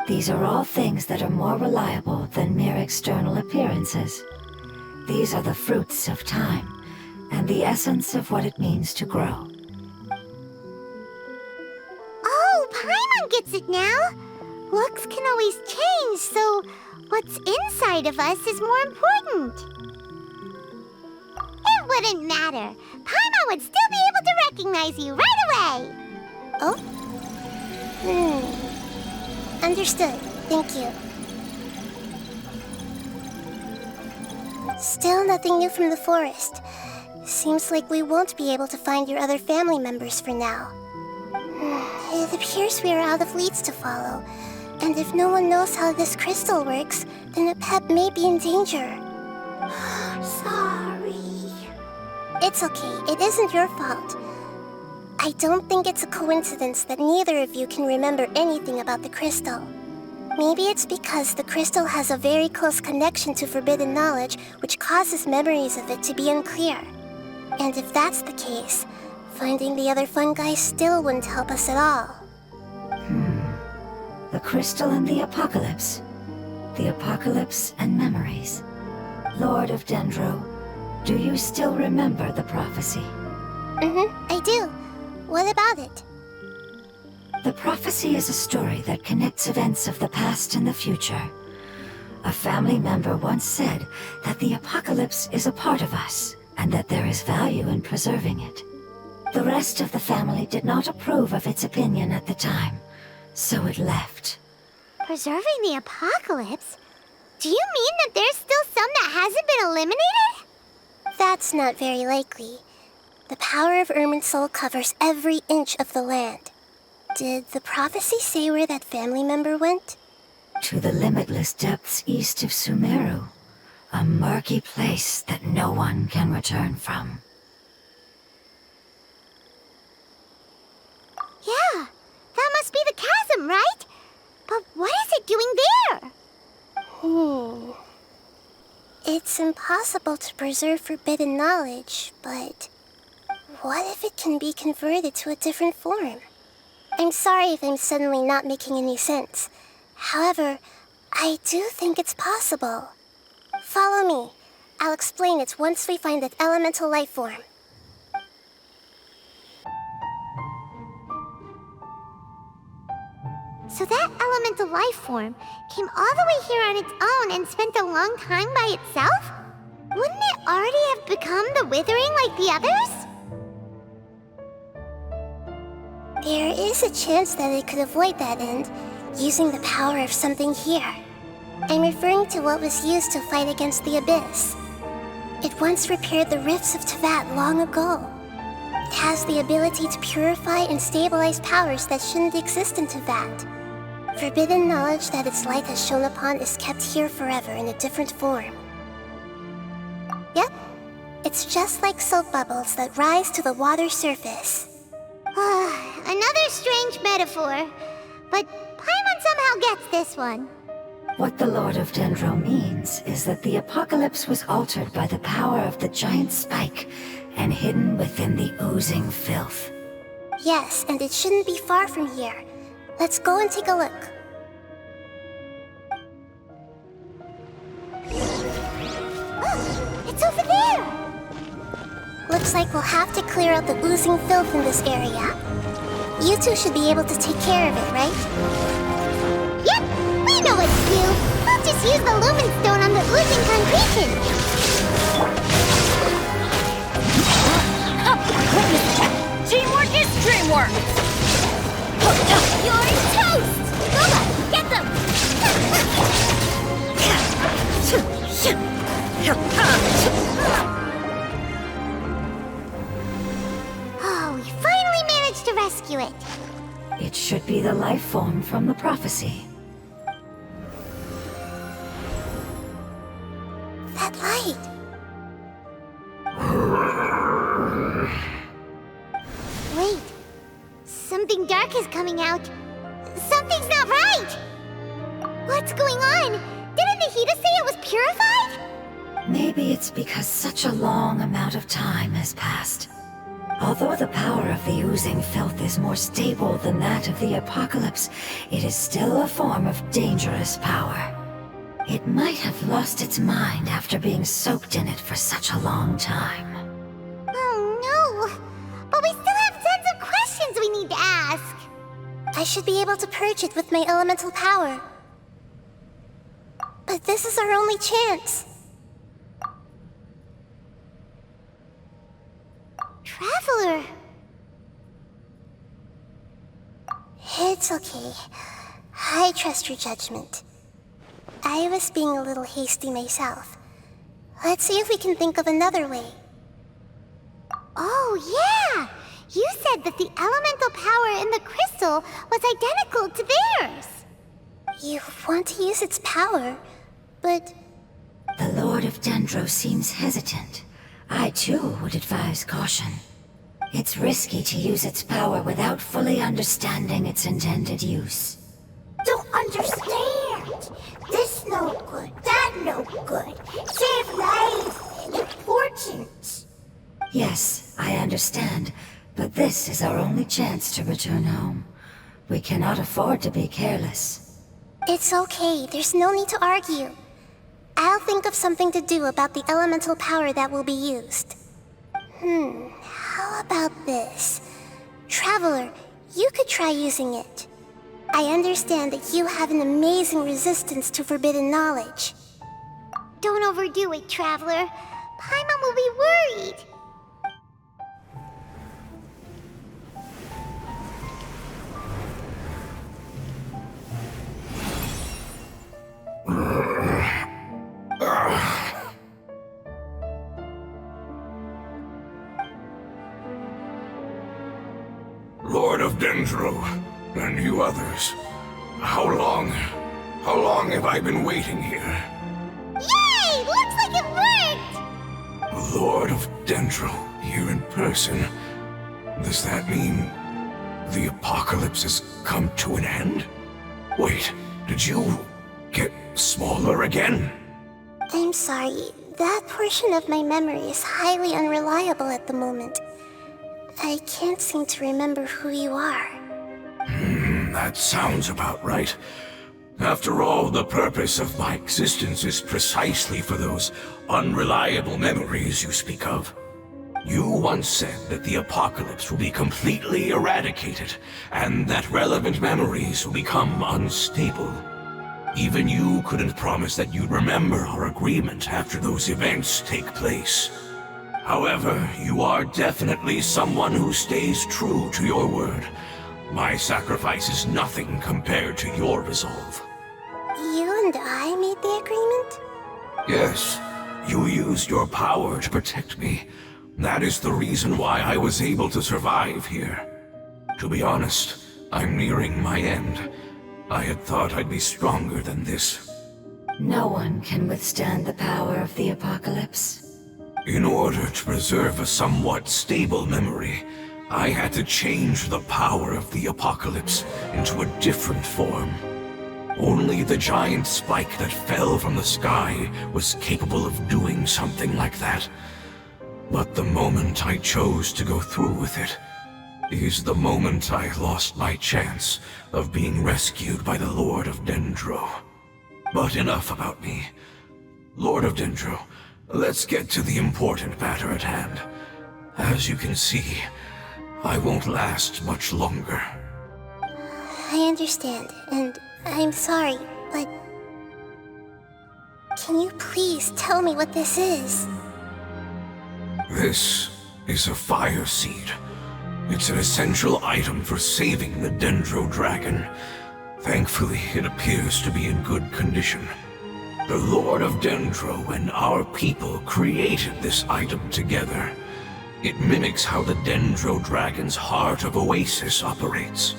Speaker 4: These are all things that are more reliable than mere external appearances. These are the fruits of time, and the essence of what it means to grow.
Speaker 1: Oh, Paimon gets it now. Looks can always change, so what's inside of us is more important. It wouldn't matter. Paimon would still be able to recognize you right away.
Speaker 2: Oh? Understood. Thank you. Still nothing new from the forest. Seems like we won't be able to find your other family members for now. It appears we are out of leads to follow. And if no one knows how this crystal works, then Apep may be in danger.
Speaker 6: Sorry.
Speaker 2: It's okay. It isn't your fault. I don't think it's a coincidence that neither of you can remember anything about the crystal. Maybe it's because the crystal has a very close connection to forbidden knowledge, which causes memories of it to be unclear. And if that's the case, finding the other fungi still wouldn't help us at all.
Speaker 4: The crystal and the apocalypse. The apocalypse and memories. Lord of Dendro, do you still remember the prophecy?
Speaker 2: I do. What about it?
Speaker 4: The prophecy is a story that connects events of the past and the future. A family member once said that the apocalypse is a part of us, and that there is value in preserving it. The rest of the family did not approve of its opinion at the time, so it left.
Speaker 1: Preserving the apocalypse? Do you mean that there's still some that hasn't been eliminated?
Speaker 2: That's not very likely. The power of Irminsul covers every inch of the land. Did the prophecy say where that family member went?
Speaker 4: To the limitless depths east of Sumeru, a murky place that no one can return from.
Speaker 1: Yeah, that must be the chasm, right? But what is it doing there?
Speaker 2: It's impossible to preserve forbidden knowledge, but what if it can be converted to a different form? I'm sorry if I'm suddenly not making any sense. However, I do think it's possible. Follow me. I'll explain it once we find that elemental life form.
Speaker 1: So that elemental life form came all the way here on its own and spent a long time by itself? Wouldn't it already have become the withering like the others?
Speaker 2: There is a chance that it could avoid that end, using the power of something here. I'm referring to what was used to fight against the Abyss. It once repaired the rifts of Tevat long ago. It has the ability to purify and stabilize powers that shouldn't exist in Tevat. Forbidden knowledge that its light has shone upon is kept here forever in a different form. Yep, it's just like soap bubbles that rise to the water surface.
Speaker 1: Another strange metaphor, but Paimon somehow gets this one.
Speaker 4: What the Lord of Dendro means is that the apocalypse was altered by the power of the giant spike and hidden within the oozing filth.
Speaker 2: Yes, and it shouldn't be far from here. Let's go and take a look.
Speaker 1: It's over there!
Speaker 2: Looks like we'll have to clear out the oozing filth in this area. You two should be able to take care of it, right?
Speaker 1: Yep, we know what to do. We'll just use the lumen stone on the oozing concretion.
Speaker 5: Teamwork is dreamwork!
Speaker 1: You're toast! Goga, get them! Oh, we finally managed to rescue it.
Speaker 4: It should be the life form from the prophecy.
Speaker 2: That light.
Speaker 1: Wait, something dark is coming out. Something's not right! What's going on? Didn't Nahida say it was purified?
Speaker 4: Maybe it's because such a long amount of time has passed. Although the power of the oozing filth is more stable than that of the apocalypse, it is still a form of dangerous power. It might have lost its mind after being soaked in it for such a long time.
Speaker 1: Oh no! But we still have tons of questions we need to ask.
Speaker 2: I should be able to purge it with my elemental power. But this is our only chance.
Speaker 1: Traveler!
Speaker 2: It's okay. I trust your judgment. I was being a little hasty myself. Let's see if we can think of another way.
Speaker 1: Oh yeah! You said that the elemental power in the crystal was identical to theirs.
Speaker 2: You want to use its power, but...
Speaker 4: The Lord of Dendro seems hesitant. I too would advise caution. It's risky to use its power without fully understanding its intended use.
Speaker 6: Don't understand. This no good, that no good. Save lives. Important.
Speaker 4: Yes, I understand, but this is our only chance to return home. We cannot afford to be careless.
Speaker 2: It's okay, there's no need to argue. I'll think of something to do about the elemental power that will be used. How about this? Traveler, you could try using it. I understand that you have an amazing resistance to forbidden knowledge.
Speaker 1: Don't overdo it, Traveler. Paimon will be worried.
Speaker 7: Lord of Dendro, and you others. How long have I been waiting here?
Speaker 1: Yay! Looks like it worked!
Speaker 7: Lord of Dendro, here in person. Does that mean the apocalypse has come to an end? Wait, did you get smaller again?
Speaker 2: I'm sorry, that portion of my memory is highly unreliable at the moment. I can't seem to remember who you are.
Speaker 7: That sounds about right. After all, the purpose of my existence is precisely for those unreliable memories you speak of. You once said that the apocalypse will be completely eradicated, and that relevant memories will become unstable. Even you couldn't promise that you'd remember our agreement after those events take place. However, you are definitely someone who stays true to your word. My sacrifice is nothing compared to your resolve.
Speaker 2: You and I made the agreement?
Speaker 7: Yes, you used your power to protect me. That is the reason why I was able to survive here. To be honest, I'm nearing my end. I had thought I'd be stronger than this.
Speaker 4: No one can withstand the power of the apocalypse.
Speaker 7: In order to preserve a somewhat stable memory, I had to change the power of the apocalypse into a different form. Only the giant spike that fell from the sky was capable of doing something like that. But the moment I chose to go through with it, is the moment I lost my chance of being rescued by the Lord of Dendro. But enough about me. Lord of Dendro, let's get to the important matter at hand. As you can see, I won't last much longer.
Speaker 2: I understand, and I'm sorry, but... Can you please tell me what this is?
Speaker 7: This is a fire seed. It's an essential item for saving the Dendro dragon. Thankfully, it appears to be in good condition. The Lord of Dendro and our people created this item together. It mimics how the Dendro dragon's heart of Oasis operates.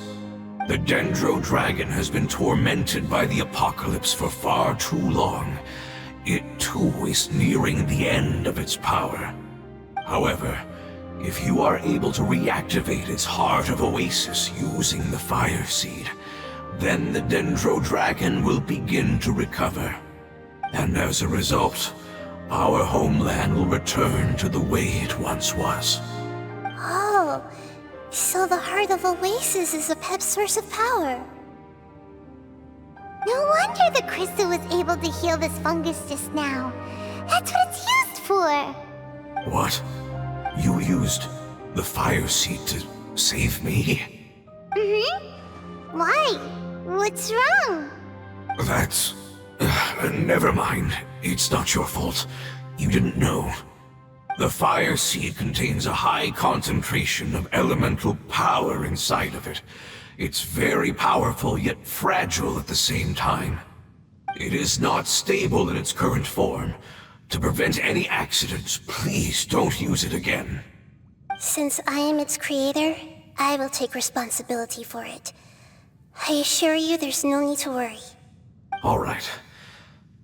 Speaker 7: The Dendro dragon has been tormented by the apocalypse for far too long. It too is nearing the end of its power. However, if you are able to reactivate its heart of Oasis using the fire seed, then the Dendro dragon will begin to recover. And as a result, our homeland will return to the way it once was.
Speaker 2: Oh, so the heart of Oasis is a pep source of power.
Speaker 1: No wonder the crystal was able to heal this fungus just now. That's what it's used for.
Speaker 7: What? You used the fire seed to save me?
Speaker 1: Mm-hmm. Why? What's wrong?
Speaker 7: That's... never mind. It's not your fault. You didn't know. The fire seed contains a high concentration of elemental power inside of it. It's very powerful, yet fragile at the same time. It is not stable in its current form. To prevent any accidents, please don't use it again.
Speaker 2: Since I am its creator, I will take responsibility for it. I assure you there's no need to worry.
Speaker 7: All right.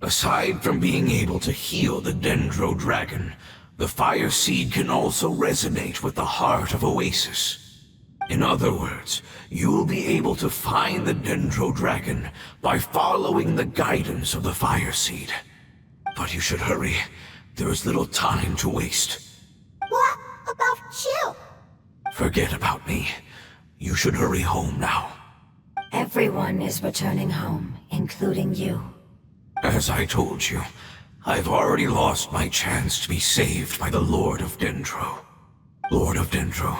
Speaker 7: Aside from being able to heal the Dendro dragon, the fire seed can also resonate with the heart of Oasis. In other words, you'll be able to find the Dendro dragon by following the guidance of the fire seed. But you should hurry. There is little time to waste.
Speaker 6: What about you?
Speaker 7: Forget about me. You should hurry home now.
Speaker 4: Everyone is returning home, including you.
Speaker 7: As I told you, I've already lost my chance to be saved by the Lord of Dendro. Lord of Dendro,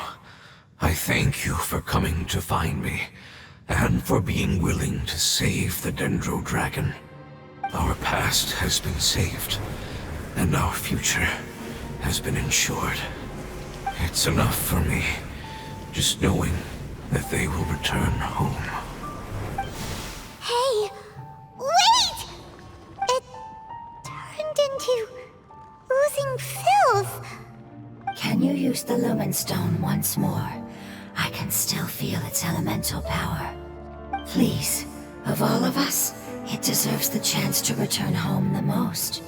Speaker 7: I thank you for coming to find me, and for being willing to save the Dendro dragon. Our past has been saved, and our future has been ensured. It's enough for me, just knowing that they will return home.
Speaker 1: Hey, wait! It turned into oozing filth.
Speaker 4: Can you use the Lumen Stone once more? I can still feel its elemental power. Please, of all of us, it deserves the chance to return home the most.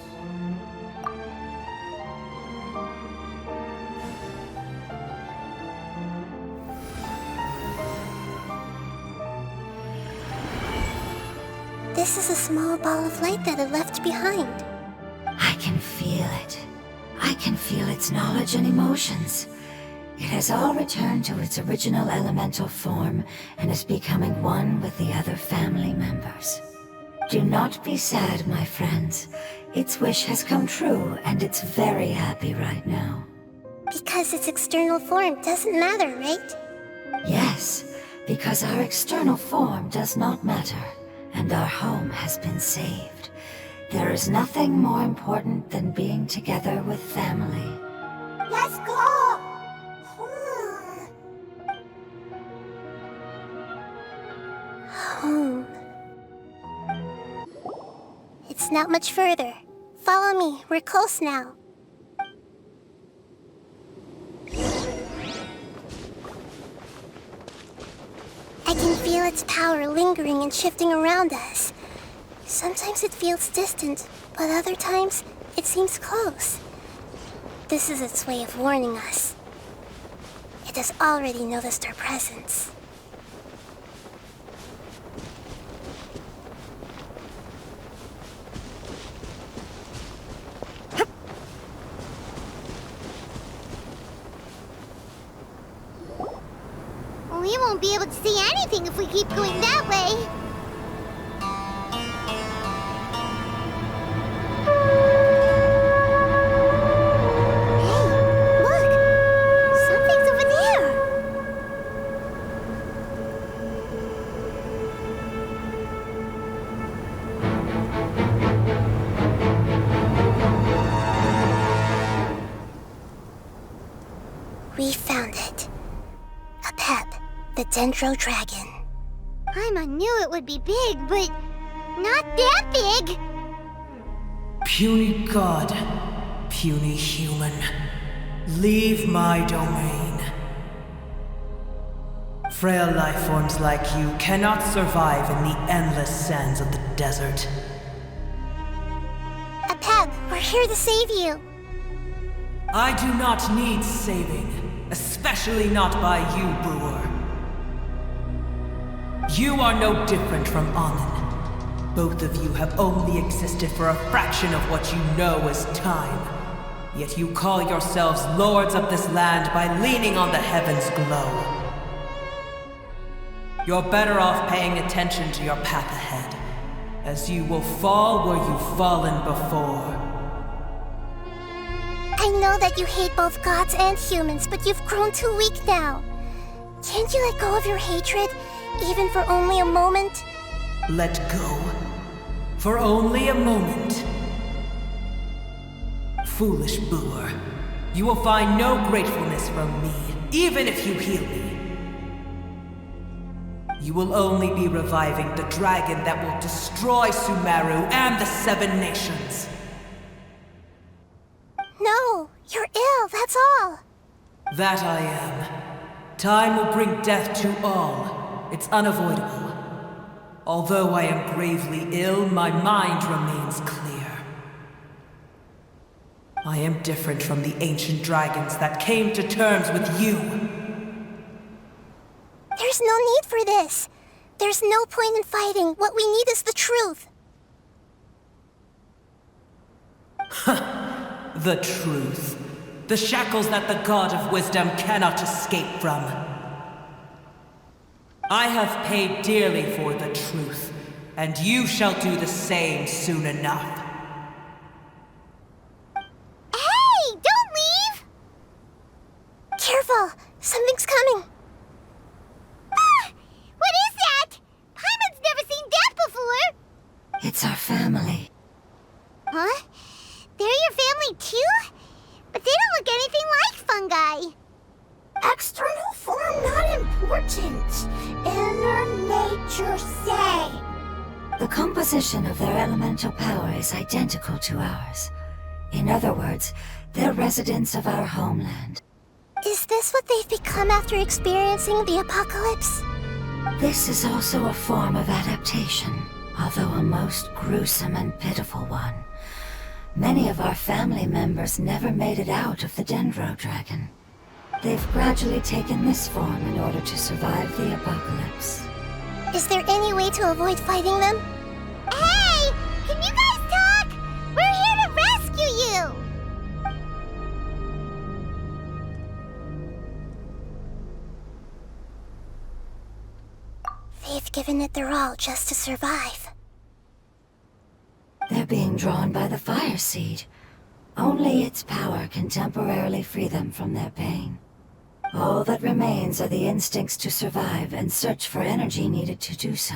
Speaker 2: This is a small ball of light that it left behind.
Speaker 4: I can feel it. I can feel its knowledge and emotions. It has all returned to its original elemental form and is becoming one with the other family members. Do not be sad, my friends. Its wish has come true, and it's very happy right now.
Speaker 2: Because its external form doesn't matter, right?
Speaker 4: Yes, because our external form does not matter, and our home has been saved. There is nothing more important than being together with family.
Speaker 6: Let's go!
Speaker 2: Home. It's not much further. Follow me, we're close now. I can feel its power lingering and shifting around us. Sometimes it feels distant, but other times it seems close. This is its way of warning us. It has already noticed our presence.
Speaker 1: We won't be able to see anything if we keep going that way. Hey, look! Something's over there!
Speaker 2: We found it. A pep, the Dendro Dragon.
Speaker 1: Paimon knew it would be big, but not that big!
Speaker 8: Puny god, puny human, leave my domain. Frail life forms like you cannot survive in the endless sands of the desert.
Speaker 2: A pep, we're here to save you.
Speaker 8: I do not need saving, especially not by you, brewer. You are no different from Amun. Both of you have only existed for a fraction of what you know as time. Yet you call yourselves lords of this land by leaning on the heavens' glow. You're better off paying attention to your path ahead, as you will fall where you've fallen before.
Speaker 2: I know that you hate both gods and humans, but you've grown too weak now. Can't you let go of your hatred, even for only a moment?
Speaker 8: Let go. For only a moment. Foolish boor. You will find no gratefulness from me, even if you heal me. You will only be reviving the dragon that will destroy Sumeru and the 7 nations.
Speaker 2: No, you're ill, that's all.
Speaker 8: That I am. Time will bring death to all. It's unavoidable. Although I am gravely ill, my mind remains clear. I am different from the ancient dragons that came to terms with you.
Speaker 2: There's no need for this. There's no point in fighting. What we need is the truth.
Speaker 8: The truth. The shackles that the God of Wisdom cannot escape from. I have paid dearly for the truth, and you shall do the same soon enough.
Speaker 1: Hey, don't leave!
Speaker 2: Careful, something's coming.
Speaker 1: Ah, what is that? Paimon's never seen that before!
Speaker 4: It's our family.
Speaker 1: Huh? They're your family too? But they don't look anything like fungi.
Speaker 6: External form not important. Inner nature say.
Speaker 4: The composition of their elemental power is identical to ours. In other words, they're residents of our homeland.
Speaker 2: Is this what they've become after experiencing the apocalypse?
Speaker 4: This is also a form of adaptation, although a most gruesome and pitiful one. Many of our family members never made it out of the Dendro Dragon. They've gradually taken this form in order to survive the apocalypse.
Speaker 2: Is there any way to avoid fighting them?
Speaker 1: Hey! Can you guys talk? We're here to rescue you!
Speaker 2: They've given it their all just to survive.
Speaker 4: They're being drawn by the fire seed. Only its power can temporarily free them from their pain. All that remains are the instincts to survive and search for energy needed to do so.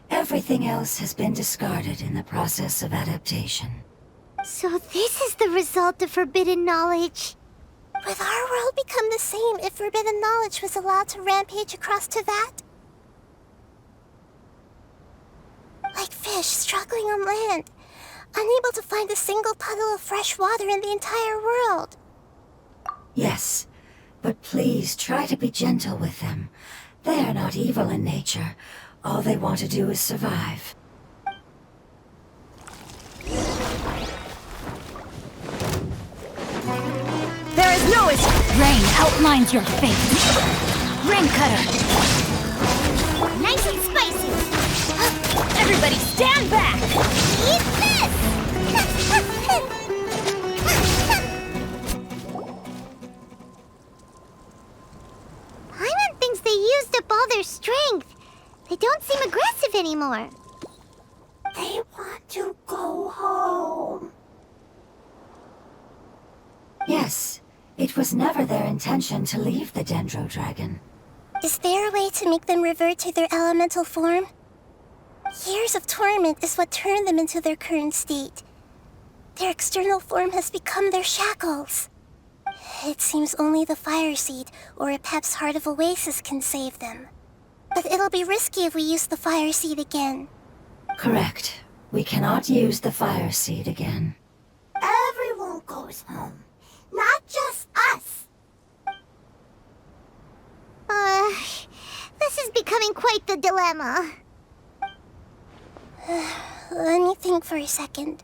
Speaker 4: Everything else has been discarded in the process of adaptation.
Speaker 1: So this is the result of forbidden knowledge.
Speaker 2: Would our world become the same if forbidden knowledge was allowed to rampage across Teyvat? Like fish struggling on land, unable to find a single puddle of fresh water in the entire world.
Speaker 4: Yes, but please try to be gentle with them. They are not evil in nature. All they want to do is survive.
Speaker 5: There is no escape. Rain outlines your fate. Rain cutter.
Speaker 1: Nice and spicy.
Speaker 5: Everybody stand back.
Speaker 1: Eat this! Paimon thinks they used don't seem aggressive anymore.
Speaker 6: They want to go home.
Speaker 4: Yes, it was never their intention to leave the Dendro Dragon.
Speaker 2: Is there a way to make them revert to their elemental form? Years of torment is what turned them into their current state. Their external form has become their shackles. It seems only the Fire Seed or Apep's Heart of Oasis can save them. But it'll be risky if we use the Fire Seed again.
Speaker 4: Correct. We cannot use the Fire Seed again.
Speaker 6: Everyone goes home, not just us.
Speaker 1: This is becoming quite the dilemma.
Speaker 2: Let me think for a second.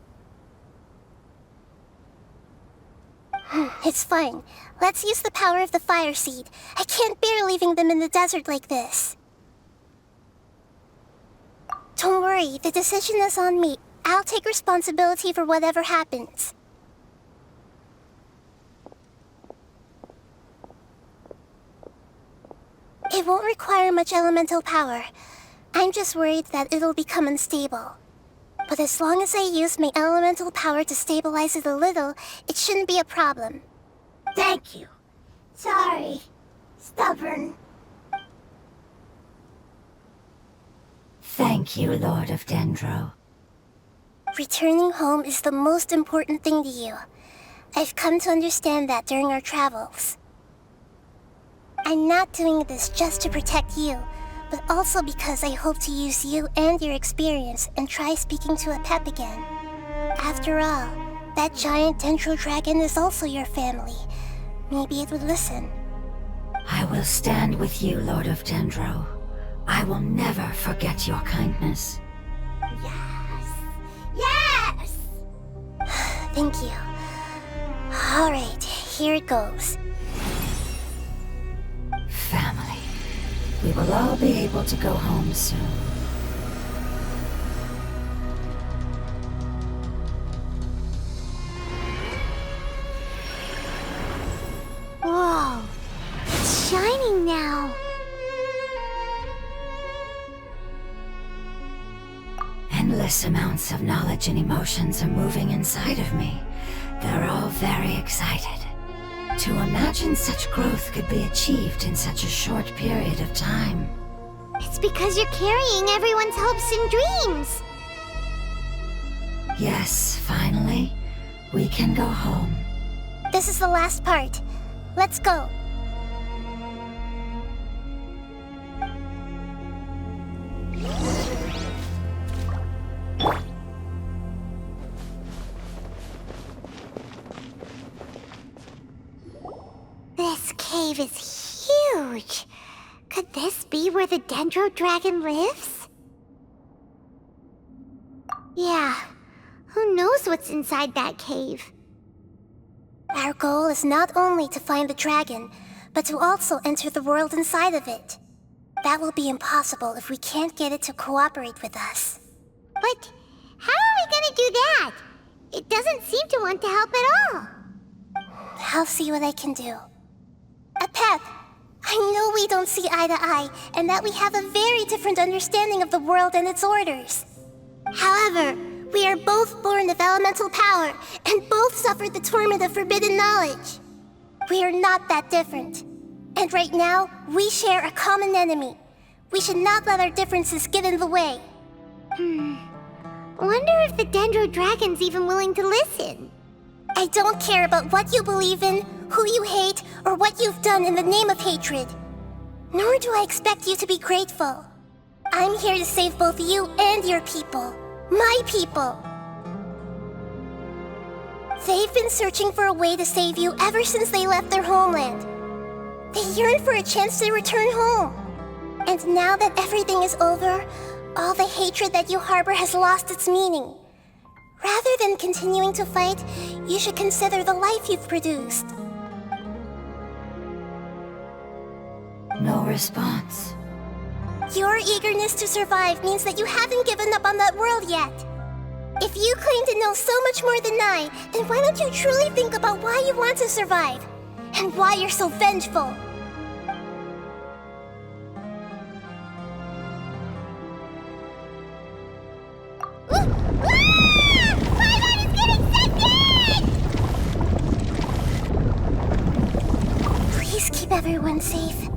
Speaker 2: It's fine. Let's use the power of the Fire Seed. I can't bear leaving them in the desert like this. Don't worry, the decision is on me. I'll take responsibility for whatever happens. It won't require much elemental power. I'm just worried that it'll become unstable. But as long as I use my elemental power to stabilize it a little, it shouldn't be a problem.
Speaker 6: Thank you. Sorry. Stubborn.
Speaker 4: Thank you, Lord of Dendro.
Speaker 2: Returning home is the most important thing to you. I've come to understand that during our travels. I'm not doing this just to protect you, but also because I hope to use you and your experience and try speaking to Apep again. After all, that giant Dendro Dragon is also your family. Maybe it would listen.
Speaker 4: I will stand with you, Lord of Dendro. I will never forget your kindness.
Speaker 6: Yes. Yes!
Speaker 2: Thank you. Alright, here it goes.
Speaker 4: Family. We will all be able to go home soon.
Speaker 1: Whoa, it's shining now.
Speaker 4: Endless amounts of knowledge and emotions are moving inside of me. They're all very excited. To imagine such growth could be achieved in such a short period of time.
Speaker 1: It's because you're carrying everyone's hopes and dreams.
Speaker 4: Yes, finally, we can go home.
Speaker 2: This is the last part. Let's go.
Speaker 1: This cave is huge. Could this be where the Dendro Dragon lives? Yeah, who knows what's inside that cave?
Speaker 2: Our goal is not only to find the dragon, but to also enter the world inside of it. That will be impossible if we can't get it to cooperate with us.
Speaker 1: But how are we gonna do that? It doesn't seem to want to help at all.
Speaker 2: I'll see what I can do. Apep, I know we don't see eye to eye, and that we have a very different understanding of the world and its orders. However, we are both born of elemental power, and both suffered the torment of forbidden knowledge. We are not that different. And right now, we share a common enemy. We should not let our differences get in the way.
Speaker 1: Wonder if the Dendro Dragon's even willing to listen.
Speaker 2: I don't care about what you believe in, who you hate, or what you've done in the name of hatred. Nor do I expect you to be grateful. I'm here to save both you and your people. My people. They've been searching for a way to save you ever since they left their homeland. They yearn for a chance to return home. And now that everything is over, all the hatred that you harbor has lost its meaning. Rather than continuing to fight, you should consider the life you've produced.
Speaker 4: No response.
Speaker 2: Your eagerness to survive means that you haven't given up on that world yet. If you claim to know so much more than I, then why don't you truly think about why you want to survive? And why you're so vengeful? everyone safe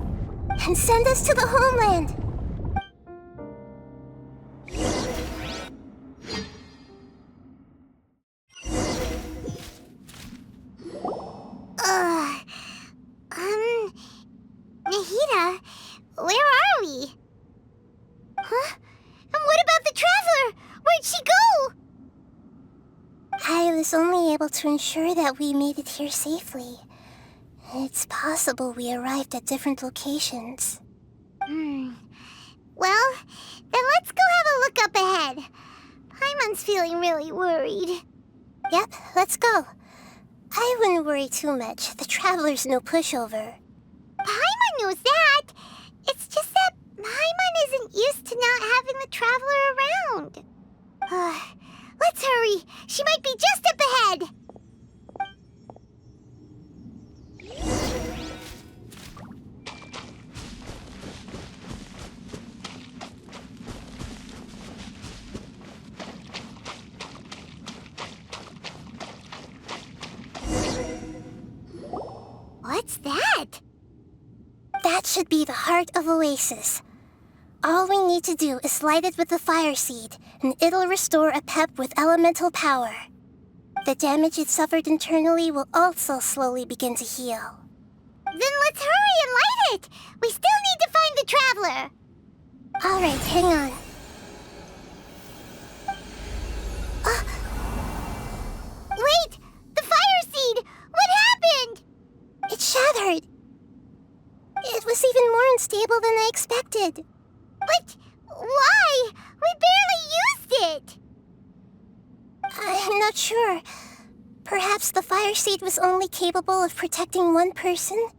Speaker 2: and send us to the homeland.
Speaker 1: Nahida, where are we? Huh? And what about the traveler? Where'd she go?
Speaker 2: I was only able to ensure that we made it here safely. It's possible we arrived at different locations.
Speaker 1: Well, then let's go have a look up ahead. Paimon's feeling really worried.
Speaker 2: Yep, let's go. I wouldn't worry too much. The traveler's no pushover.
Speaker 1: Paimon knows that. It's just that Paimon isn't used to not having the traveler around. Let's hurry. She might be just up ahead. What's that?
Speaker 2: That should be the heart of Oasis. All we need to do is light it with the fire seed, and it'll restore a pep with elemental power. The damage it suffered internally will also slowly begin to heal.
Speaker 1: Then let's hurry and light it! We still need to find the traveler!
Speaker 2: Alright, hang on.
Speaker 1: Wait! The fire seed! What happened?
Speaker 2: It shattered! It was even more unstable than I expected.
Speaker 1: But why? We barely used it!
Speaker 2: I'm not sure. Perhaps the fire seed was only capable of protecting one person?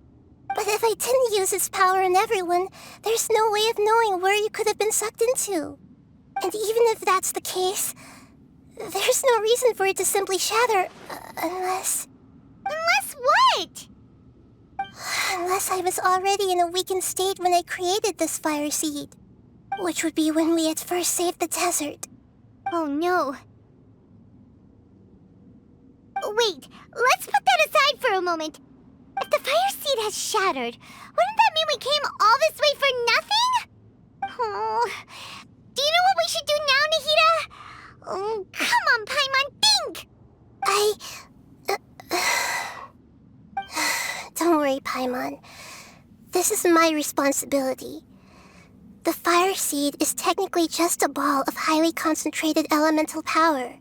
Speaker 2: But if I didn't use its power on everyone, there's no way of knowing where you could have been sucked into. And even if that's the case, there's no reason for it to simply shatter, unless...
Speaker 1: Unless what?
Speaker 2: Unless I was already in a weakened state when I created this fire seed. Which would be when we had first saved the desert.
Speaker 1: Oh no. Wait, let's put that aside for a moment. If the fire seed has shattered, wouldn't that mean we came all this way for nothing? Oh, do you know what we should do now, Nahida? Oh, come on, Paimon, think!
Speaker 2: Don't worry, Paimon. This is my responsibility. The fire seed is technically just a ball of highly concentrated elemental power.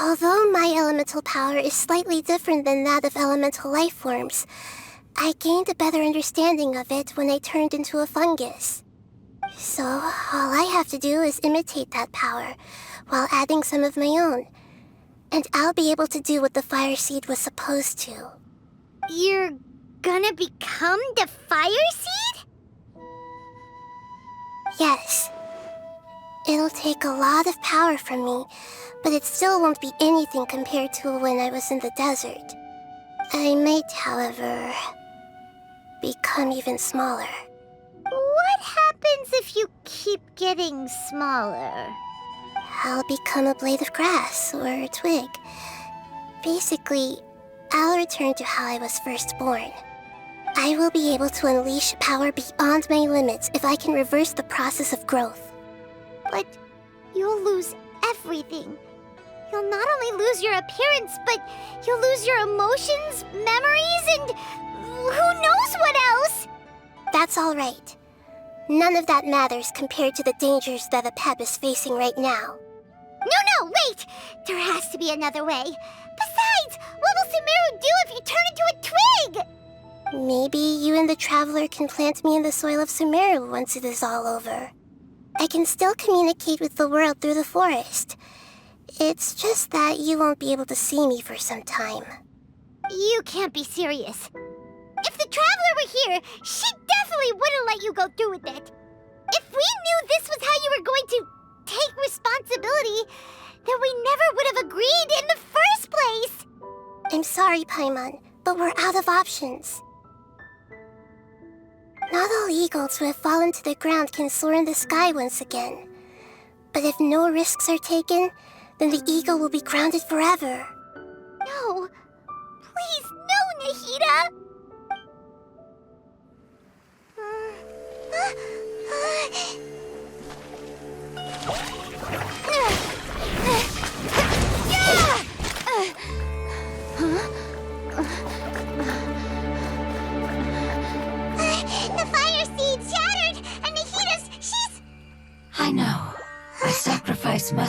Speaker 2: Although my elemental power is slightly different than that of elemental life forms, I gained a better understanding of it when I turned into a fungus. So, all I have to do is imitate that power, while adding some of my own. And I'll be able to do what the fire seed was supposed to.
Speaker 1: You're gonna become the fire seed?
Speaker 2: Yes. It'll take a lot of power from me, but it still won't be anything compared to when I was in the desert. I might, however, become even smaller.
Speaker 1: What happens if you keep getting smaller?
Speaker 2: I'll become a blade of grass or a twig. Basically, I'll return to how I was first born. I will be able to unleash power beyond my limits if I can reverse the process of growth.
Speaker 1: But you'll lose everything. You'll not only lose your appearance, but you'll lose your emotions, memories, and who knows what else?
Speaker 2: That's all right. None of that matters compared to the dangers that a pep is facing right now.
Speaker 1: No, wait! There has to be another way. Besides, what will Sumeru do if you turn into a twig?
Speaker 2: Maybe you and the Traveler can plant me in the soil of Sumeru once it is all over. I can still communicate with the world through the forest. It's just that you won't be able to see me for some time.
Speaker 1: You can't be serious. If the Traveler were here, she definitely wouldn't let you go through with it. If we knew this was how you were going to take responsibility, then we never would have agreed in the first place.
Speaker 2: I'm sorry, Paimon, but we're out of options. Not all eagles who have fallen to the ground can soar in the sky once again. But if no risks are taken, then the eagle will be grounded forever.
Speaker 1: No. Please, no, Nahida!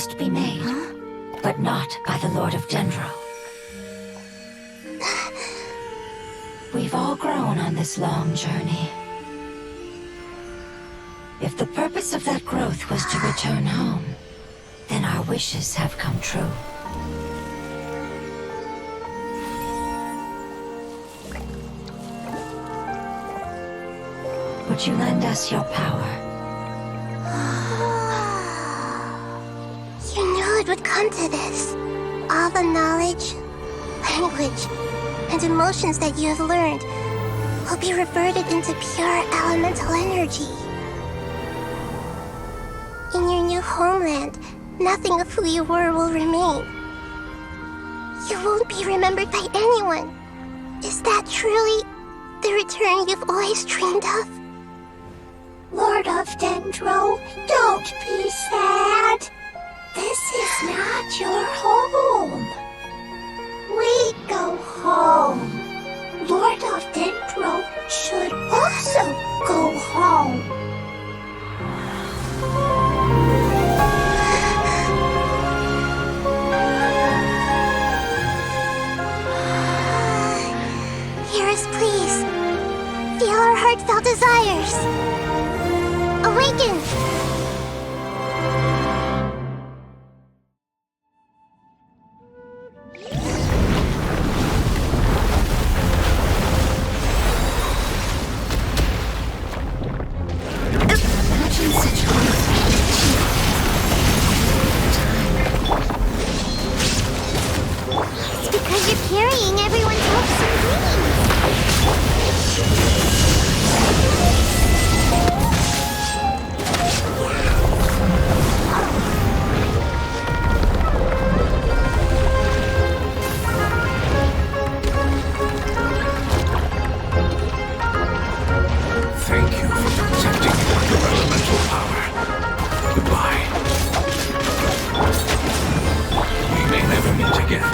Speaker 4: must be made, but not by the Lord of Dendro. We've all grown on this long journey. If the purpose of that growth was to return home, then our wishes have come true. Would you lend us your power?
Speaker 2: You knew it would come to this. All the knowledge, language, and emotions that you have learned will be reverted into pure elemental energy. In your new homeland, nothing of who you were will remain. You won't be remembered by anyone. Is that truly the return you've always dreamed of?
Speaker 6: Lord of Dendro, don't be sad. This is not your home. We go home. Lord of Dendro should also go home.
Speaker 2: Hear us, please. Feel our heartfelt desires. Awaken!
Speaker 1: It's because you're carrying everyone's hopes and dreams.
Speaker 7: Thank you for protecting your elemental power. Goodbye. We may never meet again.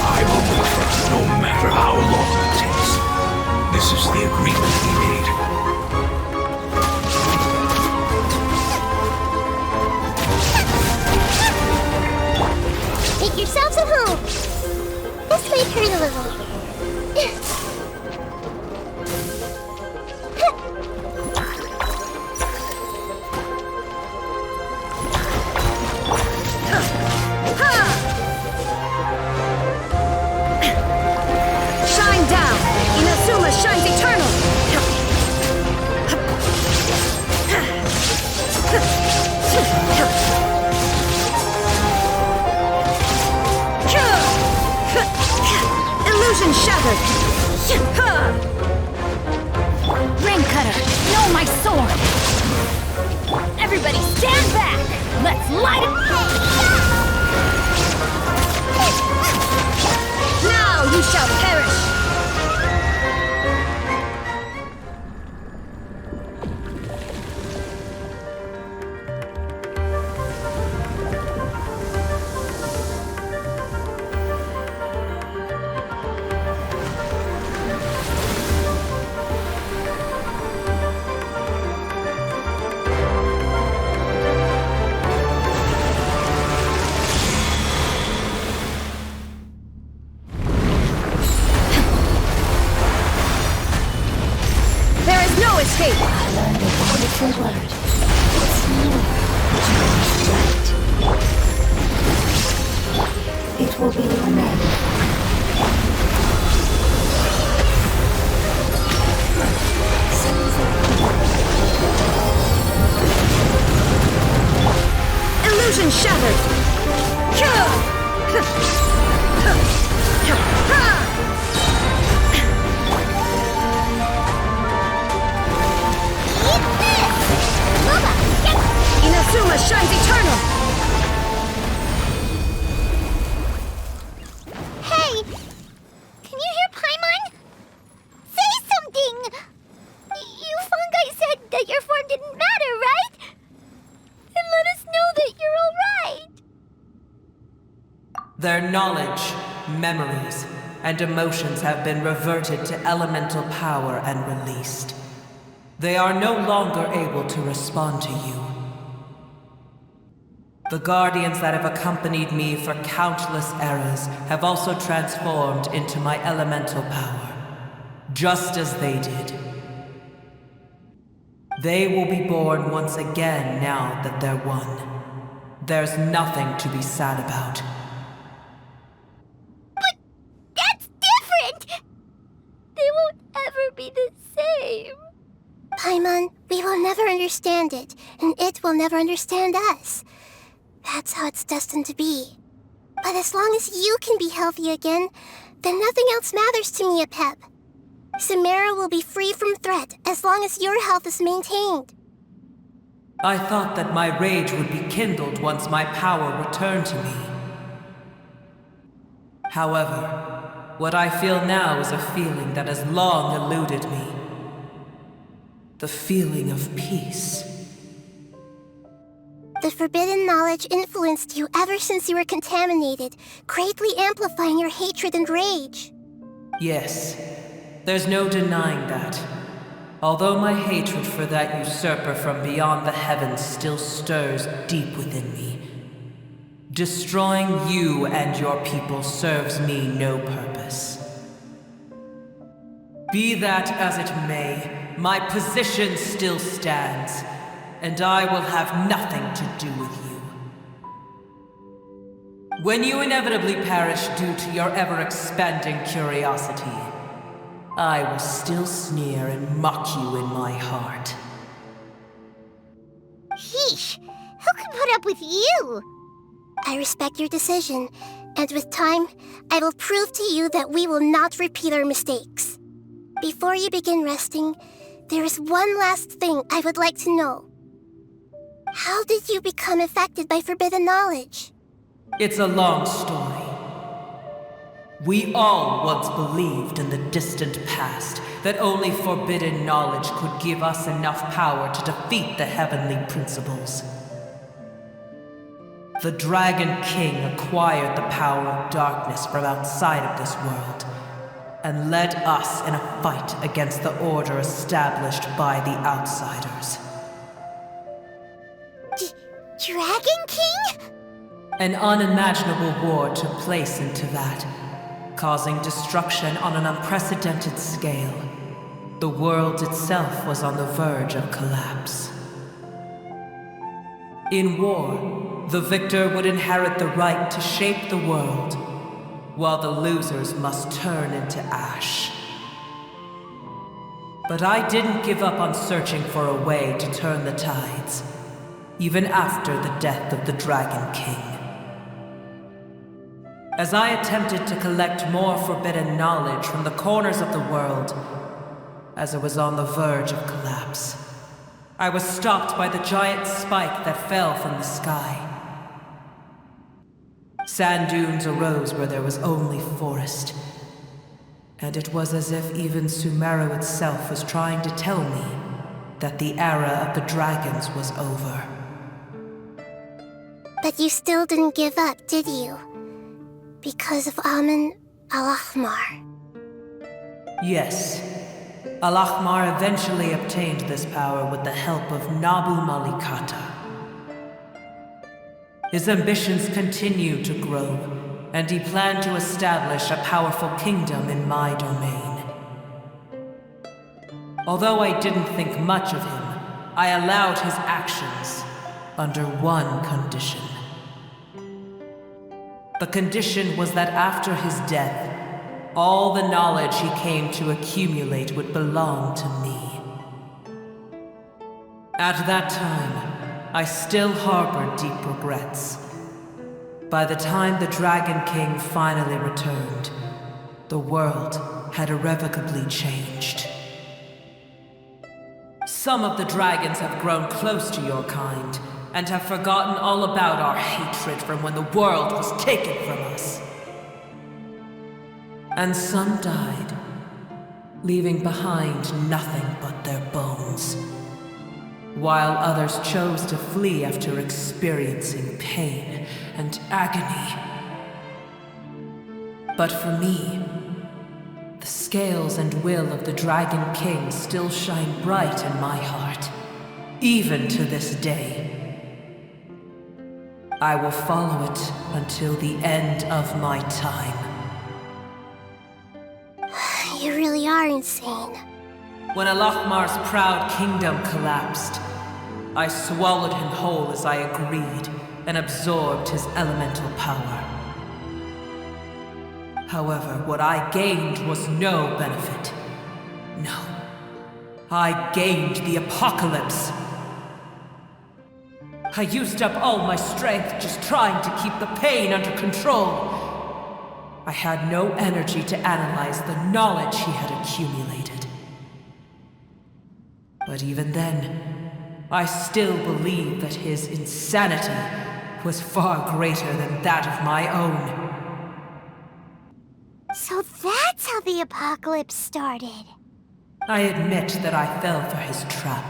Speaker 7: I will deliver no matter how long it takes. This is the agreement we made.
Speaker 2: Make yourselves at home. This might hurt a little.
Speaker 5: Shine down! Inazuma shines eternal! Illusion shattered! Ring cutter, know my sword! Everybody stand back! Let's light it! Now you shall perish! Escape!
Speaker 4: I learned a wonderful word. It's new, but you must write. It will be your name.
Speaker 5: Illusion shattered! Inazuma shines eternal!
Speaker 1: Hey! Can you hear Paimon? Say something! You fungi said that your form didn't matter, right? And let us know that you're alright!
Speaker 8: Their knowledge, memories, and emotions have been reverted to elemental power and released. They are no longer able to respond to you. The guardians that have accompanied me for countless eras have also transformed into my elemental power, just as they did. They will be born once again now that they're one. There's nothing to be sad about.
Speaker 1: But that's different! They won't ever be the same.
Speaker 2: Paimon, we will never understand it, and it will never understand us. That's how it's destined to be. But as long as you can be healthy again, then nothing else matters to me, Apep. Samara will be free from threat as long as your health is maintained.
Speaker 8: I thought that my rage would be kindled once my power returned to me. However, what I feel now is a feeling that has long eluded me. The feeling of peace.
Speaker 2: The forbidden knowledge influenced you ever since you were contaminated, greatly amplifying your hatred and rage.
Speaker 8: Yes, there's no denying that. Although my hatred for that usurper from beyond the heavens still stirs deep within me, destroying you and your people serves me no purpose. Be that as it may, my position still stands, and I will have nothing to do with you. When you inevitably perish due to your ever-expanding curiosity, I will still sneer and mock you in my heart.
Speaker 1: Sheesh, who can put up with you?
Speaker 2: I respect your decision, and with time, I will prove to you that we will not repeat our mistakes. Before you begin resting, there is one last thing I would like to know. How did you become affected by forbidden knowledge?
Speaker 8: It's a long story. We all once believed in the distant past that only forbidden knowledge could give us enough power to defeat the heavenly principles. The Dragon King acquired the power of darkness from outside of this world and led us in a fight against the order established by the outsiders.
Speaker 1: Dragon King?
Speaker 8: An unimaginable war took place into that, causing destruction on an unprecedented scale. The world itself was on the verge of collapse. In war, the victor would inherit the right to shape the world, while the losers must turn into ash. But I didn't give up on searching for a way to turn the tides, even after the death of the Dragon King. As I attempted to collect more forbidden knowledge from the corners of the world, as it was on the verge of collapse, I was stopped by the giant spike that fell from the sky. Sand dunes arose where there was only forest, and it was as if even Sumeru itself was trying to tell me that the era of the dragons was over.
Speaker 2: But you still didn't give up, did you? Because of Amun Al-Ahmar.
Speaker 8: Yes. Al-Ahmar eventually obtained this power with the help of Nabu Malikata. His ambitions continued to grow, and he planned to establish a powerful kingdom in my domain. Although I didn't think much of him, I allowed his actions under one condition. The condition was that after his death, all the knowledge he came to accumulate would belong to me. At that time, I still harbored deep regrets. By the time the Dragon King finally returned, the world had irrevocably changed. Some of the dragons have grown close to your kind, and have forgotten all about our hatred from when the world was taken from us. And some died, leaving behind nothing but their bones, while others chose to flee after experiencing pain and agony. But for me, the scales and will of the Dragon King still shine bright in my heart, even to this day. I will follow it until the end of my time.
Speaker 2: You really are insane.
Speaker 8: When Alachmar's proud kingdom collapsed, I swallowed him whole as I agreed and absorbed his elemental power. However, what I gained was no benefit. No. I gained the apocalypse. I used up all my strength just trying to keep the pain under control. I had no energy to analyze the knowledge he had accumulated. But even then, I still believe that his insanity was far greater than that of my own.
Speaker 1: So that's how the apocalypse started.
Speaker 8: I admit that I fell for his trap.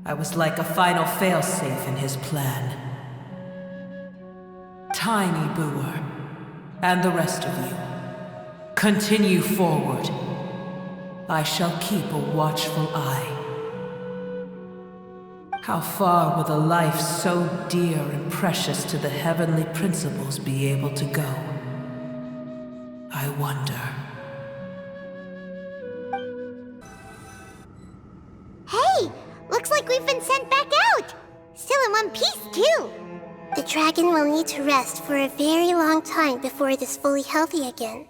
Speaker 8: I was like a final failsafe in his plan. Tiny Booer, and the rest of you, continue forward. I shall keep a watchful eye. How far will a life so dear and precious to the heavenly principles be able to go? I wonder.
Speaker 1: Hey! Looks like we've been sent back out! Still in one piece, too!
Speaker 2: The dragon will need to rest for a very long time before it is fully healthy again.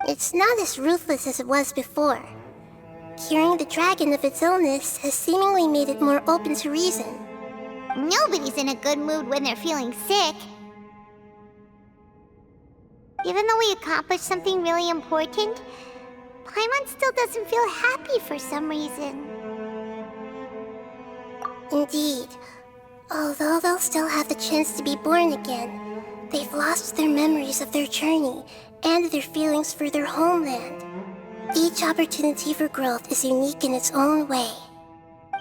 Speaker 2: It's not as ruthless as it was before. Curing the dragon of its illness has seemingly made it more open to reason.
Speaker 1: Nobody's in a good mood when they're feeling sick. Even though we accomplished something really important, Paimon still doesn't feel happy for some reason.
Speaker 2: Indeed. Although they'll still have the chance to be born again, they've lost their memories of their journey and their feelings for their homeland. Each opportunity for growth is unique in its own way.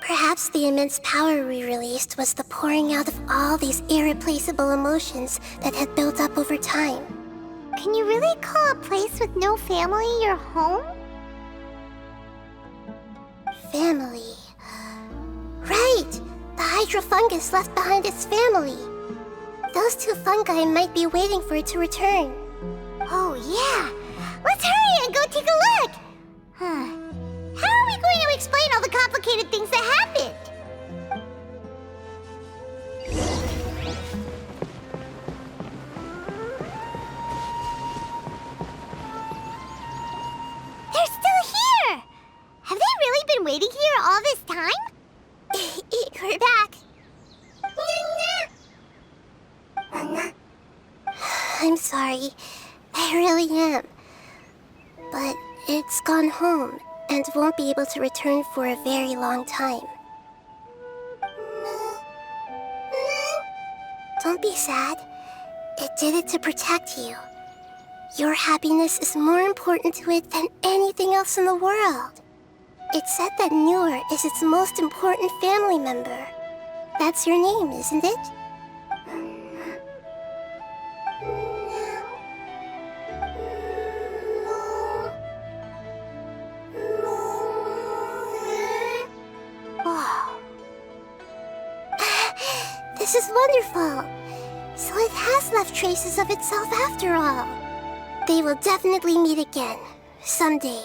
Speaker 2: Perhaps the immense power we released was the pouring out of all these irreplaceable emotions that had built up over time.
Speaker 1: Can you really call a place with no family your home?
Speaker 2: Family. Right! The hydrofungus left behind its family. Those two fungi might be waiting for it to return.
Speaker 1: Oh yeah! Let's hurry and go take a look! Huh. How are we going to explain all the complicated things that happened? They're still here! Have they really been waiting here all this time? We're back.
Speaker 2: I'm sorry. I really am. But it's gone home and won't be able to return for a very long time. Don't be sad. It did it to protect you. Your happiness is more important to it than anything else in the world. It's said that Newer is its most important family member. That's your name, isn't it? This is wonderful. So it has left traces of itself after all. They will definitely meet again, someday.